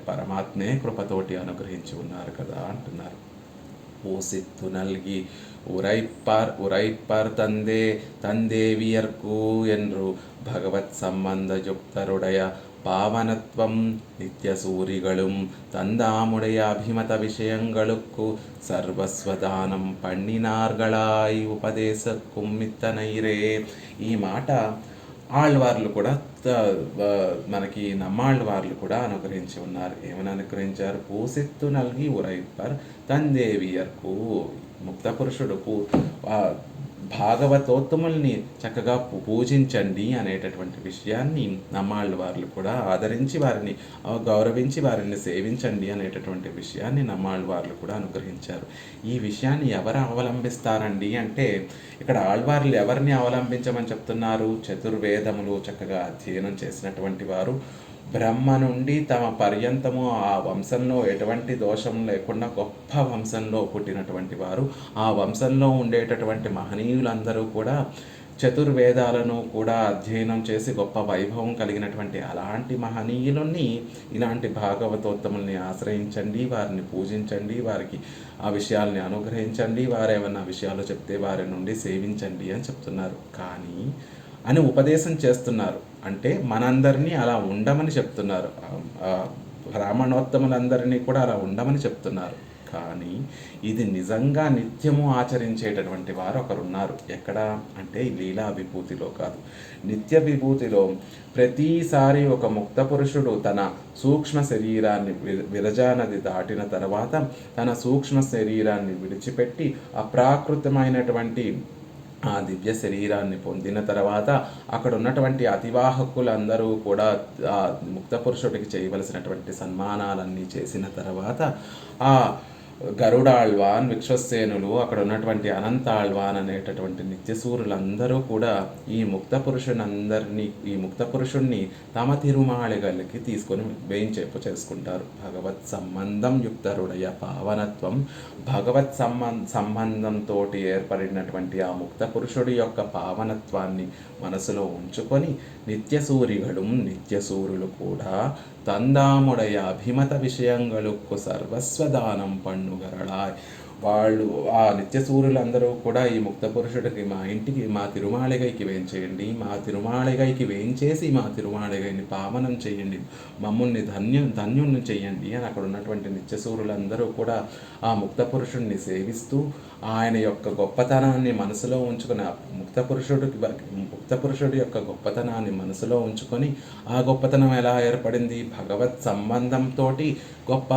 పరమాత్మే కృపతోటి అనుగ్రహించి ఉన్నారు కదా అంటున్నారు. పూసిత్తు నల్గి ఉరైప్పర్ తందేవియర్కు ఎన్రు భగవత్ సంబంధయుక్తరుడయ பாவனத்வம் நித்திய சூரிகளும் தந்தாமுடைய அபிமத விஷயங்களுக்கு సర్వస్వదానం పణ్ణినార్గళాయి ఉపదేశకుం ఇత్తనైరే. ఈ మాట ఆళ్వార్లు కూడా మనకి నమ్మాళ్ళవార్లు కూడా అనుగ్రహించి ఉన్నారు. ఏమని అనుగ్రహించారు? పూసిత్తు నల్గి ఉరైప్పర్ తందేవియర్కు. ముక్త పురుషుడు భాగవతోత్తముల్ని చక్కగా పూజించండి అనేటటువంటి విషయాన్ని నమ్మాళ్ళ వారు కూడా ఆదరించి వారిని గౌరవించి వారిని సేవించండి అనేటటువంటి విషయాన్ని నమ్మాళ్ళ వారు కూడా అనుగ్రహించారు. ఈ విషయాన్ని ఎవరు అవలంబిస్తారండి అంటే ఇక్కడ ఆళ్వార్లు ఎవరిని అవలంబించమని చెప్తున్నారు? చతుర్వేదములు చక్కగా అధ్యయనం చేసినటువంటి వారు, బ్రహ్మ నుండి తమ పర్యంతము ఆ వంశంలో ఎటువంటి దోషం లేకుండా గొప్ప వంశంలో పుట్టినటువంటి వారు, ఆ వంశంలో ఉండేటటువంటి మహనీయులందరూ కూడా చతుర్వేదాలను కూడా అధ్యయనం చేసి గొప్ప వైభవం కలిగినటువంటి అలాంటి మహనీయులని ఇలాంటి భాగవతోత్తముల్ని ఆశ్రయించండి, వారిని పూజించండి, వారికి ఆ విషయాల్ని అనుగ్రహించండి, వారేమన్నా విషయాలు చెప్తే వారి నుండి సేవించండి అని చెప్తున్నారు. కానీ అని ఉపదేశం చేస్తున్నారు. అంటే మనందరినీ అలా ఉండమని చెప్తున్నారు, బ్రాహ్మణోత్తములందరినీ కూడా అలా ఉండమని చెప్తున్నారు. కానీ ఇది నిజంగా నిత్యము ఆచరించేటటువంటి వారు ఒకరున్నారు. ఎక్కడ అంటే లీలా విభూతిలో కాదు, నిత్య విభూతిలో ప్రతిసారి ఒక ముక్త పురుషుడు తన సూక్ష్మ శరీరాన్ని విరజానది దాటిన తర్వాత తన సూక్ష్మ శరీరాన్ని విడిచిపెట్టి అప్రాకృతమైనటువంటి ఆ దివ్య శరీరాన్ని పొందిన తర్వాత అక్కడ ఉన్నటువంటి అతివాహకులందరూ కూడా ఆ ముక్త పురుషుడికి చేయవలసినటువంటి సన్మానాలన్నీ చేసిన తర్వాత ఆ గరుడాళ్వాన్, విశ్వసేనులు, అక్కడ ఉన్నటువంటి అనంతాళ్వాన్ అనేటటువంటి నిత్యసూరులందరూ కూడా ఈ ముక్త పురుషుణ్ణి తమ తిరుమాళిగలకి తీసుకొని వేయించేపు చేసుకుంటారు. భగవత్ సంబంధం యుక్తరుడయ పావనత్వం, భగవత్ సంబంధంతో ఏర్పడినటువంటి ఆ ముక్త పురుషుడి యొక్క పావనత్వాన్ని మనసులో ఉంచుకొని నిత్యసూరులు కూడా తందాముడయ అభిమత విషయంగలుక్కు సర్వస్వదానం పన్నుగరళాయ్. వాళ్ళు ఆ నిత్యసూరులందరూ కూడా ఈ ముక్త పురుషుడికి మా ఇంటికి మా తిరుమాళిగైకి వేయించేయండి, మా తిరుమాళిగైకి వేయించేసి మా తిరుమాళిగైని పావనం చేయండి, మమ్మల్ని ధన్యుల్ని చేయండి అని అక్కడ ఉన్నటువంటి నిత్యసూరులందరూ కూడా ఆ ముక్త పురుషుడిని సేవిస్తూ ఆయన యొక్క గొప్పతనాన్ని మనసులో ఉంచుకొని ముక్త పురుషుడి యొక్క గొప్పతనాన్ని మనసులో ఉంచుకొని ఆ గొప్పతనం ఎలా ఏర్పడింది? భగవత్ సంబంధంతో గొప్ప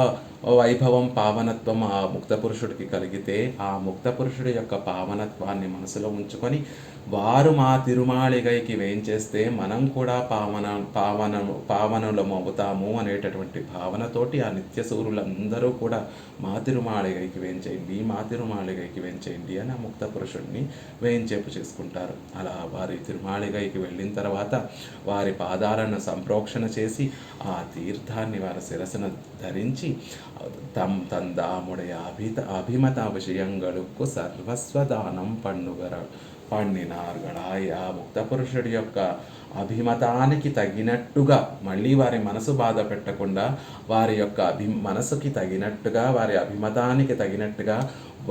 వైభవం, పావనత్వం ఆ ముక్త పురుషుడికి కలిగితే ఆ ముక్త పురుషుడి యొక్క పావనత్వాన్ని మనసులో ఉంచుకొని వారు మా తిరుమాళిగైకి వేయించేస్తే మనం కూడా పావనులము అవుతాము అనేటటువంటి భావనతోటి ఆ నిత్యసూరులందరూ కూడా మా తిరుమాళిగైకి వేయించేయండి అని ఆ ముక్త పురుషుడిని వేయించేపు చేసుకుంటారు. అలా వారి తిరుమాళిగైకి వెళ్ళిన తర్వాత వారి పాదాలను సంప్రోక్షణ చేసి ఆ తీర్థాన్ని వారి శిరస్సును ధరించి తందాముடைய అభిమత విషయంగలుక్కు సర్వస్వదానం పన్నినార్గళాయ్. ఆ ముక్త పురుషుడి యొక్క అభిమతానికి తగినట్టుగా, మళ్ళీ వారి మనసు బాధ పెట్టకుండా వారి యొక్క మనసుకి తగినట్టుగా, వారి అభిమతానికి తగినట్టుగా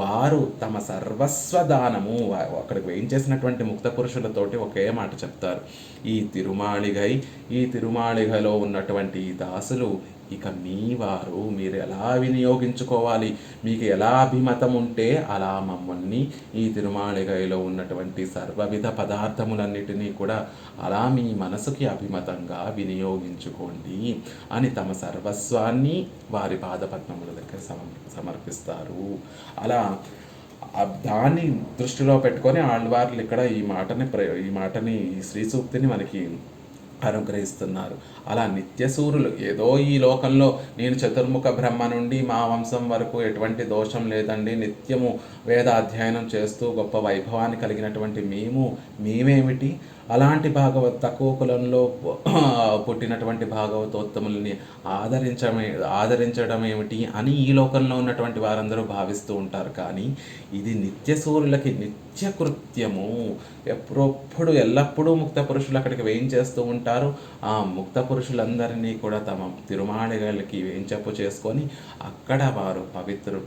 వారు తమ సర్వస్వదానము అక్కడికి వేయించేసినటువంటి ముక్త పురుషులతోటి ఒకే మాట చెప్తారు. ఈ తిరుమాళిగలో ఉన్నటువంటి ఈ దాసులు ఇక మీ వారు, మీరు ఎలా వినియోగించుకోవాలి, మీకు ఎలా అభిమతం ఉంటే అలా మమ్మల్ని ఈ తిరుమాళిగైలో ఉన్నటువంటి సర్వవిధ పదార్థములన్నిటినీ కూడా అలా మీ మనసుకి అభిమతంగా వినియోగించుకోండి అని తమ సర్వస్వాన్ని వారి పాదపద్మముల దగ్గర సమర్పిస్తారు. అలా దాన్ని దృష్టిలో పెట్టుకొని ఆళ్వార్లు ఇక్కడ ఈ మాటని ఈ శ్రీ సూక్తిని మనకి అనుగ్రహిస్తున్నారు. అలా నిత్యసూరులు ఏదో ఈ లోకంలో నేను చతుర్ముఖ బ్రహ్మ నుండి మా వంశం వరకు ఎటువంటి దోషం లేదండి, నిత్యము వేద అధ్యయనం చేస్తూ గొప్ప వైభవాన్ని కలిగినటువంటి మేమేమిటి, అలాంటి తక్కువ కులంలో పుట్టినటువంటి భాగవతోత్తముల్ని ఆదరించడం ఏమిటి అని ఈ లోకంలో ఉన్నటువంటి వారందరూ భావిస్తూ ఉంటారు. కానీ ఇది నిత్యసూరులకి నిత్యకృత్యము. ఎల్లప్పుడూ ముక్త పురుషులు అక్కడికి వేయించేస్తూ ఉంటారు. ఆ ముక్త పురుషులందరినీ కూడా తమ తిరుమాళిగలకి వేయించప్పు చేసుకొని అక్కడ వారు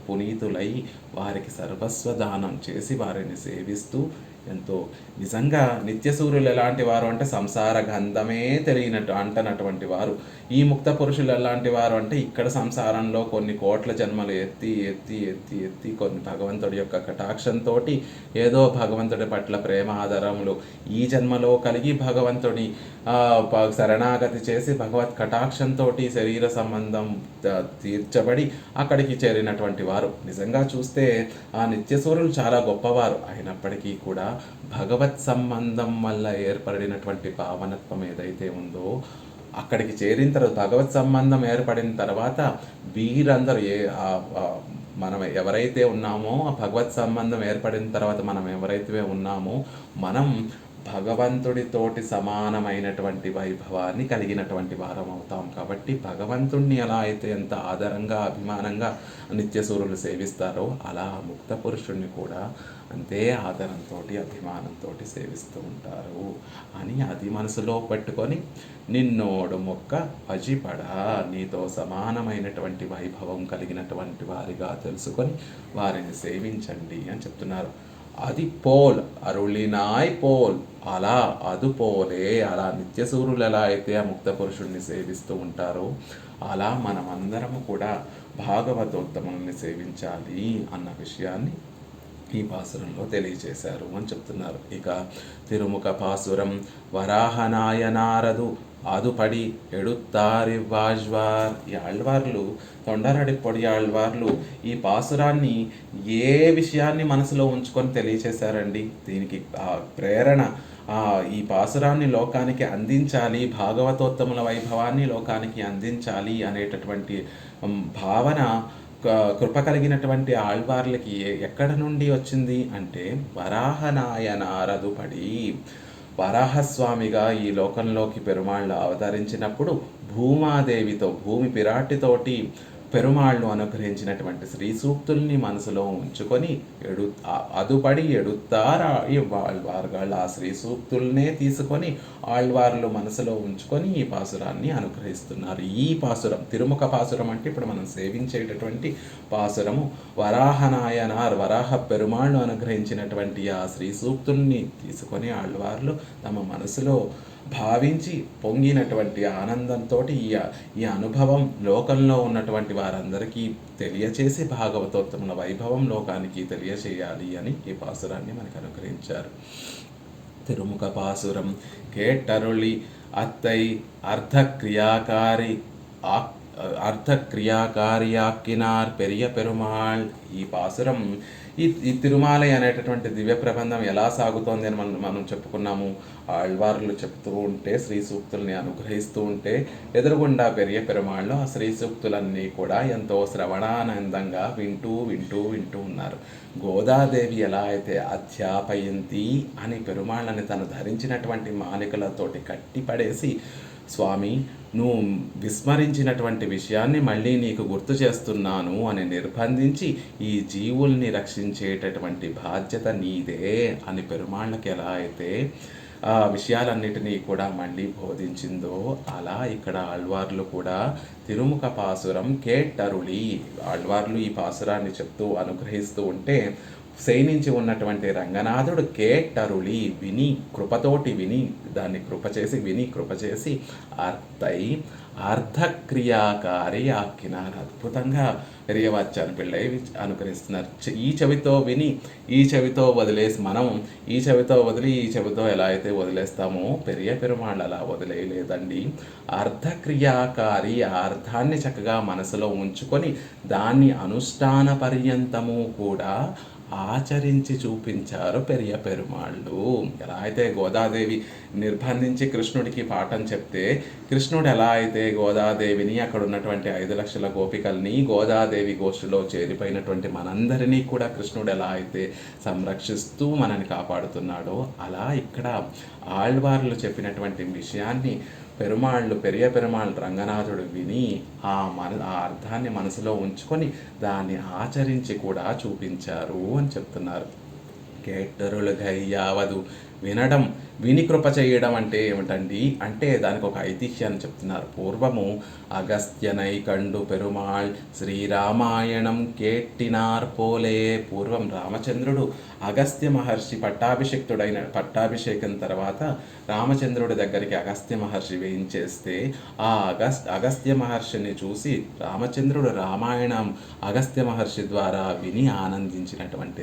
పునీతులై వారికి సర్వస్వ దానం చేసి వారిని సేవిస్తూ ఎంతో నిజంగా నిత్యసూరులు ఎలాంటి వారు అంటే సంసార గంధమే తెలియనట్టు అంటనటువంటి వారు. ఈ ముక్త పురుషులు ఎలాంటి వారు అంటే ఇక్కడ సంసారంలో కొన్ని కోట్ల జన్మలు ఎత్తి ఎత్తి ఎత్తి ఎత్తి కొన్ని భగవంతుడి యొక్క కటాక్షంతో ఏదో భగవంతుడి పట్ల ప్రేమ ఆధారములు ఈ జన్మలో కలిగి భగవంతుడి శరణాగతి చేసి భగవత్ కటాక్షంతో శరీర సంబంధం తీర్చబడి అక్కడికి చేరినటువంటి వారు. నిజంగా చూస్తే ఆ నిత్యసూరులు చాలా గొప్పవారు అయినప్పటికీ కూడా భగవత్ సంబంధం వల్ల ఏర్పడినటువంటి పావనత్వం ఏదైతే ఉందో అక్కడికి చేరిన తర్వాత భగవత్ సంబంధం ఏర్పడిన తర్వాత వీరందరూ మనం ఎవరైతే ఉన్నామో ఆ భగవత్ సంబంధం ఏర్పడిన తర్వాత మనం ఎవరైతే ఉన్నామో మనం భగవంతుడితోటి సమానమైనటువంటి వైభవాన్ని కలిగినటువంటి వారం అవుతాం. కాబట్టి భగవంతుణ్ణి ఎలా అయితే ఎంత ఆదరంగా అభిమానంగా నిత్యసూరులు సేవిస్తారో అలా ముక్త పురుషుణ్ణి కూడా అంతే ఆదరంతో అభిమానంతో సేవిస్తూ ఉంటారు అని అది మనసులో పెట్టుకొని నిన్నోడు మొక్క పజిపడా నీతో సమానమైనటువంటి వైభవం కలిగినటువంటి వారిగా తెలుసుకొని వారిని సేవించండి అని చెప్తున్నారు. అది పోల్ అరుళినాయ్ పోల్ అలా అదుపోలే అలా నిత్యసూరులు ఎలా అయితే ఆ ముక్త పురుషుణ్ణి సేవిస్తూ ఉంటారో అలా మనమందరము కూడా భాగవతోత్తముల్ని సేవించాలి అన్న విషయాన్ని ఈ పాసురంలో తెలియజేశారు అని చెప్తున్నారు. ఇక తిరుముఖ పాసురం వరాహనాయనారదు అదుపడి ఎడుత్తారివ్వాజ్వార్ ఈ ఆళ్వార్లు తొండరడి పొడి ఆళ్వార్లు ఈ పాసురాన్ని ఏ విషయాన్ని మనసులో ఉంచుకొని తెలియచేశారండి. దీనికి ప్రేరణ ఈ పాసురాన్ని లోకానికి అందించాలి, భాగవతోత్తముల వైభవాన్ని లోకానికి అందించాలి అనేటటువంటి భావన కృప కలిగినటువంటి ఆళ్వార్లకి ఎక్కడ నుండి వచ్చింది అంటే వరాహనాయనారదుపడి వరాహస్వామిగా ఈ లోకంలోకి పెరుమాళ్ళు అవతరించినప్పుడు భూమాదేవితో భూమి పిరాటితోటి పెరుమాళ్ళు అనుగ్రహించినటువంటి శ్రీ సూక్తుల్ని మనసులో ఉంచుకొని అదుపడి ఎడుతారా ఆళ్వార్గాళ్ళు ఆ శ్రీ సూక్తుల్నే తీసుకొని ఆళ్వార్లు మనసులో ఉంచుకొని ఈ పాసురాన్ని అనుగ్రహిస్తున్నారు. ఈ పాసురం తిరుముఖ పాసురం అంటే ఇప్పుడు మనం సేవించేటటువంటి పాసురము వరాహనాయనార్ వరాహ పెరుమాళ్ళు అనుగ్రహించినటువంటి ఆ శ్రీ సూక్తుల్ని తీసుకొని ఆళ్వార్లు తమ మనసులో భావించి పొంగినటువంటి ఆనందంతో ఈ అనుభవం లోకంలో ఉన్నటువంటి వారందరికీ తెలియచేసి భాగవతోత్తముల వైభవం లోకానికి తెలియచేయాలి అని ఈ పాసురాన్ని మనకు అనుగ్రహించారు. తిరుముఖ పాసురం కేట్టరుళి అత్తై అర్ధక్రియాకారియాక్కినార్ పెరియ పెరుమాళ్. ఈ పాసురం ఈ తిరుమాలై అనేటటువంటి దివ్య ప్రబంధం ఎలా సాగుతోంది అని మనం చెప్పుకున్నాము. ఆళ్వార్లు చెప్తూ ఉంటే శ్రీ సూక్తుల్ని అనుగ్రహిస్తూ ఉంటే ఎదురుగుండా పెరియ పెరుమాళ్ళు ఆ శ్రీ సూక్తులన్నీ కూడా ఎంతో శ్రవణానందంగా వింటూ వింటూ వింటూ ఉన్నారు. గోదాదేవి ఎలా అయితే అధ్యాపయంతి అని పెరుమాళ్ళని తను ధరించినటువంటి మాలికలతోటి కట్టిపడేసి స్వామి నువ్వు విస్మరించినటువంటి విషయాన్ని మళ్ళీ నీకు గుర్తు చేస్తున్నాను అని నిర్బంధించి ఈ జీవుల్ని రక్షించేటటువంటి బాధ్యత నీదే అని పెరుమాళ్ళకి ఎలా అయితే ఆ విషయాలన్నిటినీ కూడా మళ్ళీ బోధించిందో అలా ఇక్కడ ఆళ్వార్లు కూడా తిరుముఖ పాసురం కేట్టరుళి ఆళ్వార్లు ఈ పాసురాన్ని చెప్తూ అనుగ్రహిస్తూ ఉంటే శయనించి ఉన్నటువంటి రంగనాథుడు కేట్టరుళి విని కృపతోటి విని దాన్ని కృప చేసి అర్ధక్రియాకారి ఆక్కినారు. అద్భుతంగా పెరియవాచ్యాన్ని పిళ్ళై అనుకరిస్తున్నారు. ఈ చెవితో విని ఈ చెవితో వదిలేసి మనం ఈ చెవితో వదిలి ఈ చెవితో ఎలా అయితే వదిలేస్తామో పెరియ పెరుమాళ్ళు అలా వదిలేయలేదండి. అర్ధక్రియాకారి ఆ అర్థాన్ని చక్కగా మనసులో ఉంచుకొని దాన్ని అనుష్ఠాన పర్యంతము కూడా ఆచరించి చూపించారు పెరియ పెరుమాళ్ళు. ఎలా అయితే గోదాదేవి నిర్బంధించి కృష్ణుడికి పాఠం చెప్తే కృష్ణుడు ఎలా అయితే గోదాదేవిని అక్కడ ఉన్నటువంటి 5 లక్షల గోపికల్ని గోదాదేవి గోష్ఠిలో చేరిపోయినటువంటి మనందరినీ కూడా కృష్ణుడు ఎలా అయితే సంరక్షిస్తూ మనని కాపాడుతున్నాడో అలా ఇక్కడ ఆళ్వార్లు చెప్పినటువంటి విషయాన్ని పెరియ పెరుమాళ్ళు రంగనాథుడు విని ఆ అర్థాన్ని మనసులో ఉంచుకొని దాన్ని ఆచరించి కూడా చూపించారు అని చెప్తున్నారు. కేట్టరులుగయ్యావదు వినడం, విని కృప చేయడం అంటే ఏమిటండి అంటే దానికి ఒక ఐతిహ్యాన్ని చెప్తున్నారు. పూర్వము అగస్త్యనై కండు పెరుమాళ్ శ్రీరామాయణం కేట్టినార్ పోలే. పూర్వం రామచంద్రుడు అగస్త్య మహర్షి పట్టాభిషేకం తర్వాత రామచంద్రుడి దగ్గరికి అగస్త్య మహర్షి వేయించేస్తే ఆ అగస్త్య మహర్షిని చూసి రామచంద్రుడు రామాయణం అగస్త్య మహర్షి ద్వారా విని ఆనందించినటువంటి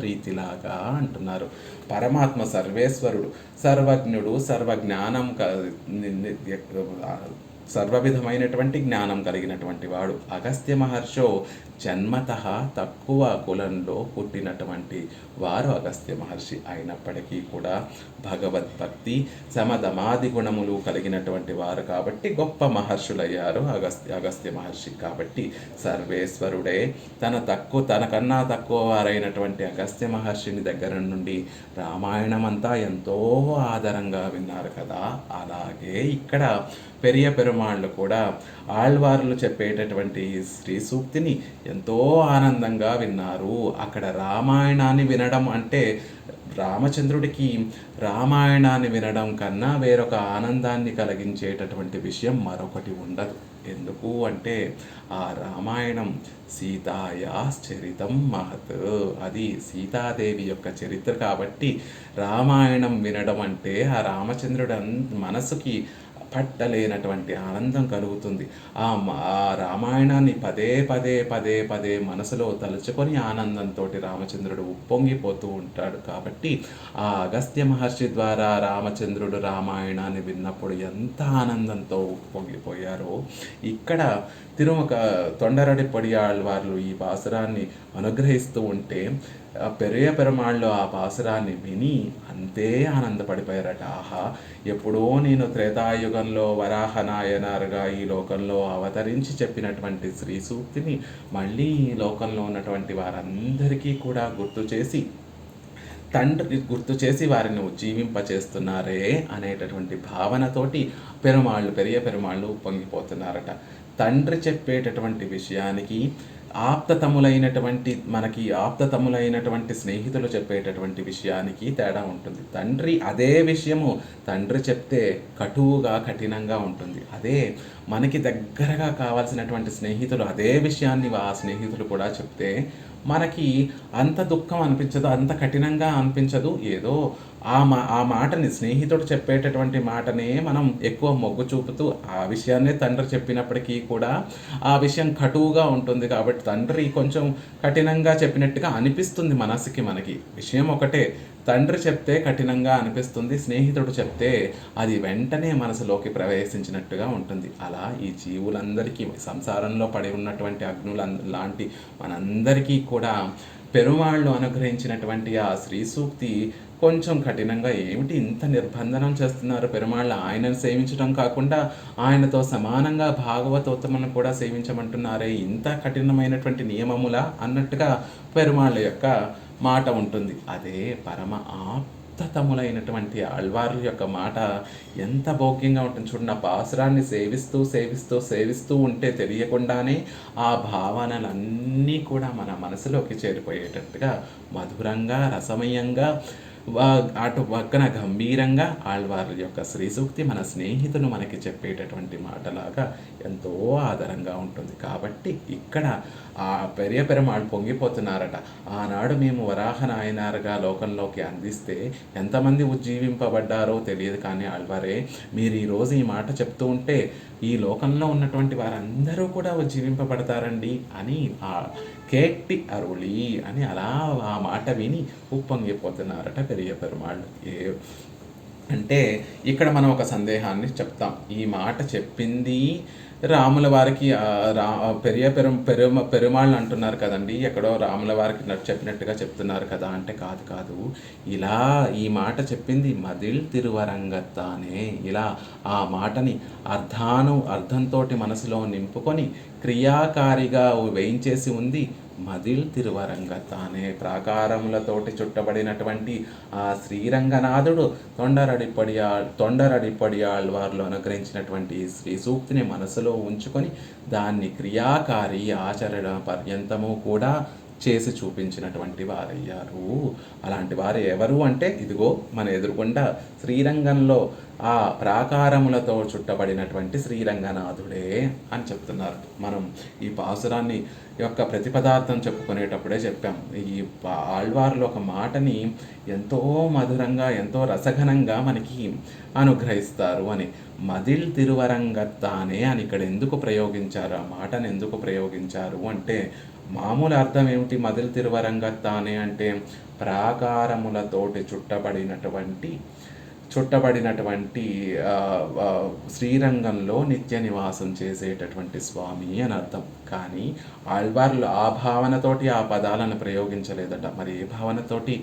రీతిలాగా అంటున్నారు. పరమాత్మ సర్వేశ్వరుడు, సర్వజ్ఞుడు, సర్వవిధమైనటువంటి జ్ఞానం కలిగినటువంటి వాడు. అగస్త్య మహర్షో జన్మత తక్కువ కులంలో పుట్టినటువంటి వారు అగస్త్య మహర్షి అయినప్పటికీ కూడా భగవద్భక్తి సమధమాది గుణములు కలిగినటువంటి వారు కాబట్టి గొప్ప మహర్షులయ్యారు అగస్త్య మహర్షి. కాబట్టి సర్వేశ్వరుడే తనకన్నా తక్కువ వారైనటువంటి అగస్త్య మహర్షిని దగ్గర నుండి రామాయణం అంతా ఎంతో ఆదరంగా విన్నారు కదా. అలాగే ఇక్కడ పెరియ పెరుమాళ్ళు కూడా ఆళ్వార్లు చెప్పేటటువంటి శ్రీ సూక్తిని ఎంతో ఆనందంగా విన్నారు. అక్కడ రామాయణాన్ని వినడం అంటే రామచంద్రుడికి రామాయణాన్ని వినడం కన్నా వేరొక ఆనందాన్ని కలిగించేటటువంటి విషయం మరొకటి ఉండదు. ఎందుకు అంటే ఆ రామాయణం సీతాయాశ్చరితం మహత్, అది సీతాదేవి యొక్క చరిత్ర కాబట్టి రామాయణం వినడం అంటే ఆ రామచంద్రుడి మనసుకి పట్టలేనటువంటి ఆనందం కలుగుతుంది. ఆ రామాయణాన్ని పదే పదే పదే పదే మనసులో తలుచుకొని ఆనందంతో రామచంద్రుడు ఉప్పొంగిపోతూ ఉంటాడు. కాబట్టి ఆ అగస్త్య మహర్షి ద్వారా రామచంద్రుడు రామాయణాన్ని విన్నప్పుడు ఎంత ఆనందంతో ఉప్పొంగిపోయారో ఇక్కడ తొండరడిపొడి ఆళ్వార్లు ఈ పాసురాన్ని అనుగ్రహిస్తూ ఉంటే పెరియ పెరుమాళ్ళు ఆ పాసురాన్ని విని అంతే ఆనందపడిపోయారట. ఆహా, ఎప్పుడో నేను త్రేతాయుగంలో వరాహనాయనారుగా ఈ లోకంలో అవతరించి చెప్పినటువంటి శ్రీ సూక్తిని మళ్ళీ ఈ లోకంలో ఉన్నటువంటి వారందరికీ కూడా గుర్తు చేసి వారిని ఉజ్జీవింపచేస్తున్నారే అనేటటువంటి భావనతోటి పెరియ పెరుమాళ్ళు పొంగిపోతున్నారట. తండ్రి చెప్పేటటువంటి విషయానికి మనకి ఆప్తతములైనటువంటి స్నేహితులు చెప్పేటటువంటి విషయానికి తేడా ఉంటుంది. అదే విషయము తండ్రి చెప్తే కఠినంగా ఉంటుంది. అదే మనకి దగ్గరగా కావాల్సినటువంటి స్నేహితులు అదే విషయాన్ని ఆ స్నేహితులు కూడా చెప్తే మనకి అంత దుఃఖం అనిపించదు, అంత కఠినంగా అనిపించదు. ఏదో ఆ మాటని స్నేహితుడు చెప్పేటటువంటి మాటనే మనం ఎక్కువ మొగ్గు చూపుతూ ఆ విషయాన్నే తండ్రి చెప్పినప్పటికీ కూడా ఆ విషయం కటువుగా ఉంటుంది. కాబట్టి తండ్రి కొంచెం కఠినంగా చెప్పినట్టుగా అనిపిస్తుంది మనకి. విషయం ఒకటే, తండ్రి చెప్తే కఠినంగా అనిపిస్తుంది, స్నేహితుడు చెప్తే అది వెంటనే మనసులోకి ప్రవేశించినట్టుగా ఉంటుంది. అలా ఈ జీవులందరికీ సంసారంలో పడి ఉన్నటువంటి అగ్నుల లాంటి మనందరికీ కూడా పెరుమాళ్ళు అనుగ్రహించినటువంటి ఆ శ్రీ సూక్తి కొంచెం కఠినంగా, ఏమిటి ఇంత నిర్బంధనం చేస్తున్నారు పెరుమాళ్ళు, ఆయనను సేవించడం కాకుండా ఆయనతో సమానంగా భాగవతోత్తములను కూడా సేవించమంటున్నారే, ఇంత కఠినమైనటువంటి నియమములా అన్నట్టుగా పెరుమాళ్ళ యొక్క మాట ఉంటుంది. అదే పరమ ఆప్తతములైనటువంటి ఆళ్వార్ల యొక్క మాట ఎంత భోగ్యంగా ఉంటుంది చూడండి. ఆ పాసురాన్ని సేవిస్తూ ఉంటే తెలియకుండానే ఆ భావనలన్నీ కూడా మన మనసులోకి చేరిపోయేటట్టుగా మధురంగా రసమయంగా అటు పక్కన గంభీరంగా ఆళ్వార్ల యొక్క శ్రీ సూక్తి మన స్నేహితులు మనకి చెప్పేటటువంటి మాటలాగా ఎంతో ఆదరంగా ఉంటుంది. కాబట్టి ఇక్కడ ఆ పెరియ పెరుమాళ్ళు పొంగిపోతున్నారట. ఆనాడు మేము వరాహ నాయనారుగా లోకంలోకి అందిస్తే ఎంతమంది ఉజ్జీవింపబడ్డారో తెలియదు, కానీ ఆళ్వారే మీరు ఈరోజు ఈ మాట చెప్తూ ఉంటే ఈ లోకంలో ఉన్నటువంటి వారందరూ కూడా ఉజ్జీవింపబడతారండి అని ఆ కేట్టి అరుళి అని అలా ఆ మాట విని ఉప్పొంగిపోతున్నారట పెరియ పెరుమాళ్ళు. అంటే ఇక్కడ మనం ఒక చెప్తాం. ఈ మాట చెప్పింది రాముల వారికి పెరుమాళ్ళు అంటున్నారు కదండి, ఎక్కడో రాముల వారికి చెప్పినట్టుగా చెప్తున్నారు కదా అంటే కాదు. ఇలా ఈ మాట చెప్పింది మదిల్ తిరువరంగత్తానే. ఇలా ఆ మాటని అర్థంతో మనసులో నింపుకొని క్రియాకారిగా వేయించేసి ఉంది మదిల్ తిరువరంగత్తానే. ప్రాకారములతోటి చుట్టబడినటువంటి ఆ శ్రీరంగనాథుడు తొండరడిపడియాళ్వార్లు అనుగ్రహించినటువంటి శ్రీ సూక్తిని మనసులో ఉంచుకొని దాన్ని క్రియాకారి ఆచరణ పర్యంతము కూడా చేసి చూపించినటువంటి వారయ్యారు. అలాంటి వారు ఎవరు అంటే ఇదిగో మన ఎదురుగుండా శ్రీరంగంలో ఆ ప్రాకారములతో చుట్టబడినటువంటి శ్రీరంగనాథుడే అని చెప్తున్నారు. మనం ఈ పాసురాన్ని యొక్క ప్రతిపదార్థం చెప్పుకునేటప్పుడే చెప్పాం. ఈ ఆళ్వార్లు ఒక మాటని ఎంతో మధురంగా ఎంతో రసఘనంగా మనకి అనుగ్రహిస్తారు అని. మదిల్ తిరువరంగత్తానే అని ఇక్కడ ఎందుకు ప్రయోగించారు, ఆ మాటను ఎందుకు ప్రయోగించారు అంటే మామూలు అర్థం ఏమిటి? మదిల్ తిరువరంగత్తానే అంటే ప్రాకారములతోటి చుట్టబడినటువంటి శ్రీరంగంలో నిత్య నివాసం చేసేటటువంటి స్వామి అని అర్థం. కానీ ఆళ్వార్లు ఆ భావనతోటి ఆ పదాలను ప్రయోగించలేదట. మరి ఏ భావనతోటి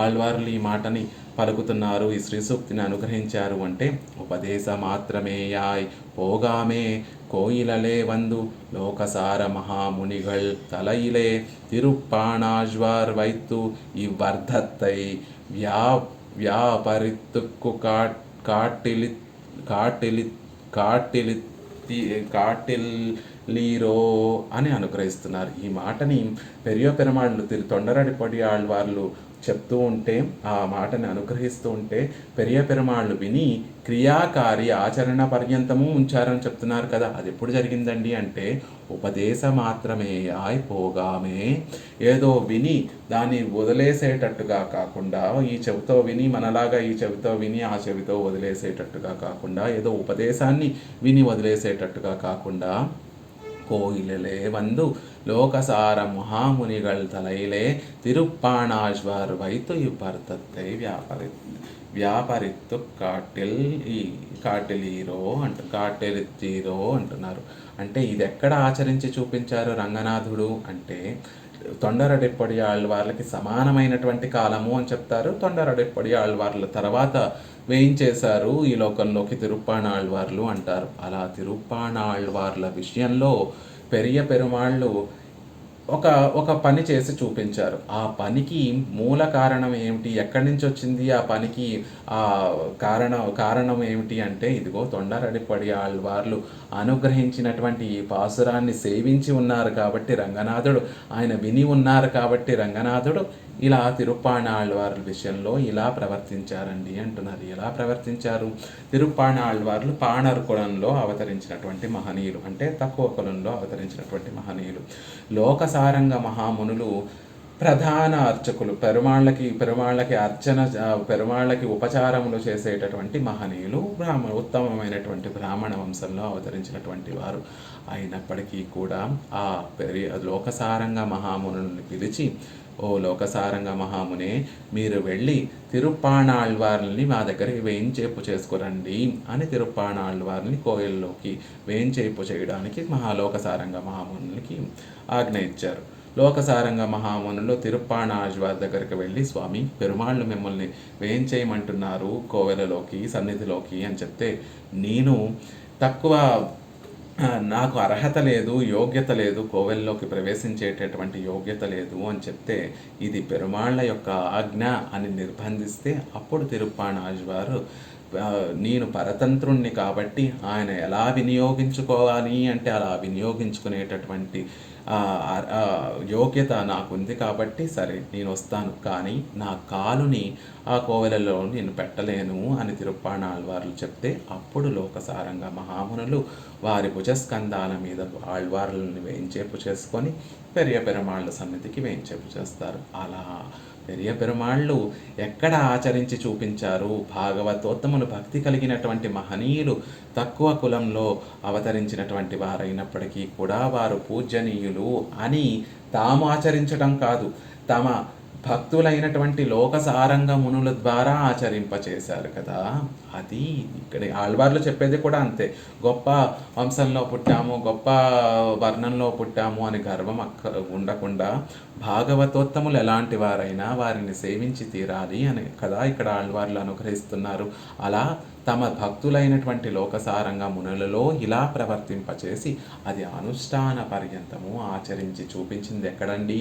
ఆళ్వార్లు ఈ మాటని పలుకుతున్నారు, ఈ శ్రీ సూక్తిని అనుగ్రహించారు అంటే ఉపదేశ మాత్రమే యాయ్ పోగామే కోయిలలే వందు లోకసార మహామునిగళ్ తలయిలే తిరుప్పాణాజ్వార్ వైత్తు ఇవర్ధత్తై వ్యా వ్యాపరిత్తుకు కాటిలి కాటిలి కాటిలి కాటిల్లీరో అని అనుగ్రహిస్తున్నారు. ఈ మాటని పెరియ పెరుమాళ్ళు తొండరడిపడి ఆళ్వార్లు చెప్తూ ఉంటే, ఆ మాటని అనుగ్రహిస్తూ ఉంటే పెరియ పెరుమాళ్ళు విని క్రియాకారి ఆచరణ పర్యంతము ఉంచారని చెప్తున్నారు కదా. అది ఎప్పుడు జరిగిందండి అంటే ఉపదేశ మాత్రమే పోగామే, ఏదో విని దాన్ని వదిలేసేటట్టుగా కాకుండా, ఈ చెవితో విని మనలాగా ఈ చెవితో విని ఆ చెవితో వదిలేసేటట్టుగా కాకుండా, ఏదో ఉపదేశాన్ని విని వదిలేసేటట్టుగా కాకుండా கோயிலிலே வந்து லோகசார மகாமுனிகள் தலையிலே திருப்பாணாழ்வார் வைத்து இவ்வர்த்தத்தை వ్యాపరిత్తు కాటెలిత్తీరో అంటున్నారు. అంటే ఇది ఎక్కడ ఆచరించి చూపించారు రంగనాథుడు అంటే తొండరడిప్పడి ఆళ్వార్లకి సమానమైనటువంటి కాలము అని చెప్తారు. తొండరడిప్పడి ఆళ్వార్ల తర్వాత వేయించేశారు ఈ లోకంలోకి తిరుప్పాణాళ్వార్లు అంటారు. అలా తిరుప్పాణాళ్వార్ల విషయంలో పెరియ పెరుమాళ్ళు ఒక పని చేసి చూపించారు. ఆ పనికి మూల కారణం ఏమిటి, ఎక్కడి నుంచి వచ్చింది ఆ పనికి ఆ కారణం ఏమిటి అంటే ఇదిగో తొండరడిపడి ఆళ్వార్లు అనుగ్రహించినటువంటి ఈ పాసురాన్ని సేవించి ఉన్నారు కాబట్టి రంగనాథుడు, ఆయన విని ఉన్నారు కాబట్టి రంగనాథుడు ఇలా తిరుప్పాణాళ్వార్ల విషయంలో ఇలా ప్రవర్తించారండి అంటున్నారు. ఎలా ప్రవర్తించారు? తిరుప్పాణాళ్వార్లు పాణర్ కులంలో అవతరించినటువంటి మహనీయులు, అంటే తక్కువ కులంలో అవతరించినటువంటి మహనీయులు. లోకసారంగ మహామునులు ప్రధాన అర్చకులు, పెరుమాళ్ళకి అర్చన, పెరుమాళ్ళకి ఉపచారములు చేసేటటువంటి మహనీయులు, ఉత్తమమైనటువంటి బ్రాహ్మణ వంశంలో అవతరించినటువంటి వారు. అయినప్పటికీ కూడా ఆ లోకసారంగ మహామునుల్ని పిలిచి, ఓ లోకసారంగ మహామునే, మీరు వెళ్ళి తిరుప్పాణాళ్వార్లని మా దగ్గరికి వేయించేపు చేసుకురండి అని తిరుప్పాణాళ్వార్ని కోయిల్లోకి వేయించేపు చేయడానికి లోకసారంగ మహామునులకి ఆజ్ఞ ఇచ్చారు. లోకసారంగ మహామునులు తిరుప్పాణాళ్వార్ దగ్గరికి వెళ్ళి, స్వామి పెరుమాళ్ళు మిమ్మల్ని వేయించేయమంటున్నారు కోవెలలోకి, సన్నిధిలోకి అని చెప్తే, నేను నాకు అర్హత లేదు, యోగ్యత లేదు, కోవెల్లోకి ప్రవేశించేటటువంటి యోగ్యత లేదు అని చెప్తే, ఇది పెరుమాళ్ళ యొక్క ఆజ్ఞ అని నిర్బంధిస్తే అప్పుడు తిరుప్పాణాళ్వారు, నేను పరతంత్రుణ్ణి కాబట్టి ఆయన ఎలా వినియోగించుకోవాలి అంటే అలా వినియోగించుకునేటటువంటి యోగ్యత నాకుంది కాబట్టి సరే నేను వస్తాను, కానీ నా కాలుని ఆ కోవెలలో నేను పెట్టలేను అని తిరుప్పాణాళ్వార్లు చెప్తే అప్పుడు లోకసారంగ మహామునులు వారి భుజస్కంధాల మీద ఆళ్వార్లని వేయించేపు చేసుకొని పెరియ పెరుమాళ్ళ సన్నిధికి వేయించేపు చేస్తారు. అలా పెరియ పెరుమాళ్ళు ఎక్కడ ఆచరించి చూపించారు? భాగవతోత్తములు, భక్తి కలిగినటువంటి మహనీయులు, తక్కువ కులంలో అవతరించినటువంటి వారైనప్పటికీ కూడా వారు పూజనీయులు అని తాము ఆచరించడం కాదు, తమ భక్తులైనటువంటి లోకసారంగ మునుల ద్వారా ఆచరింపచేశారు కదా. అది ఇక్కడ ఆళ్వార్లు చెప్పేది కూడా అంతే. గొప్ప వంశంలో పుట్టాము, గొప్ప వర్ణంలో పుట్టాము అని గర్వం ఉండకుండా భాగవతోత్తములు ఎలాంటి వారైనా వారిని సేవించి తీరాలి అని కదా ఇక్కడ ఆళ్వార్లు అనుగ్రహిస్తున్నారు. అలా తమ భక్తులైనటువంటి లోకసారంగ మునులలో ఇలా ప్రవర్తింపచేసి అది అనుష్ఠాన పర్యంతము ఆచరించి చూపించింది ఎక్కడండి?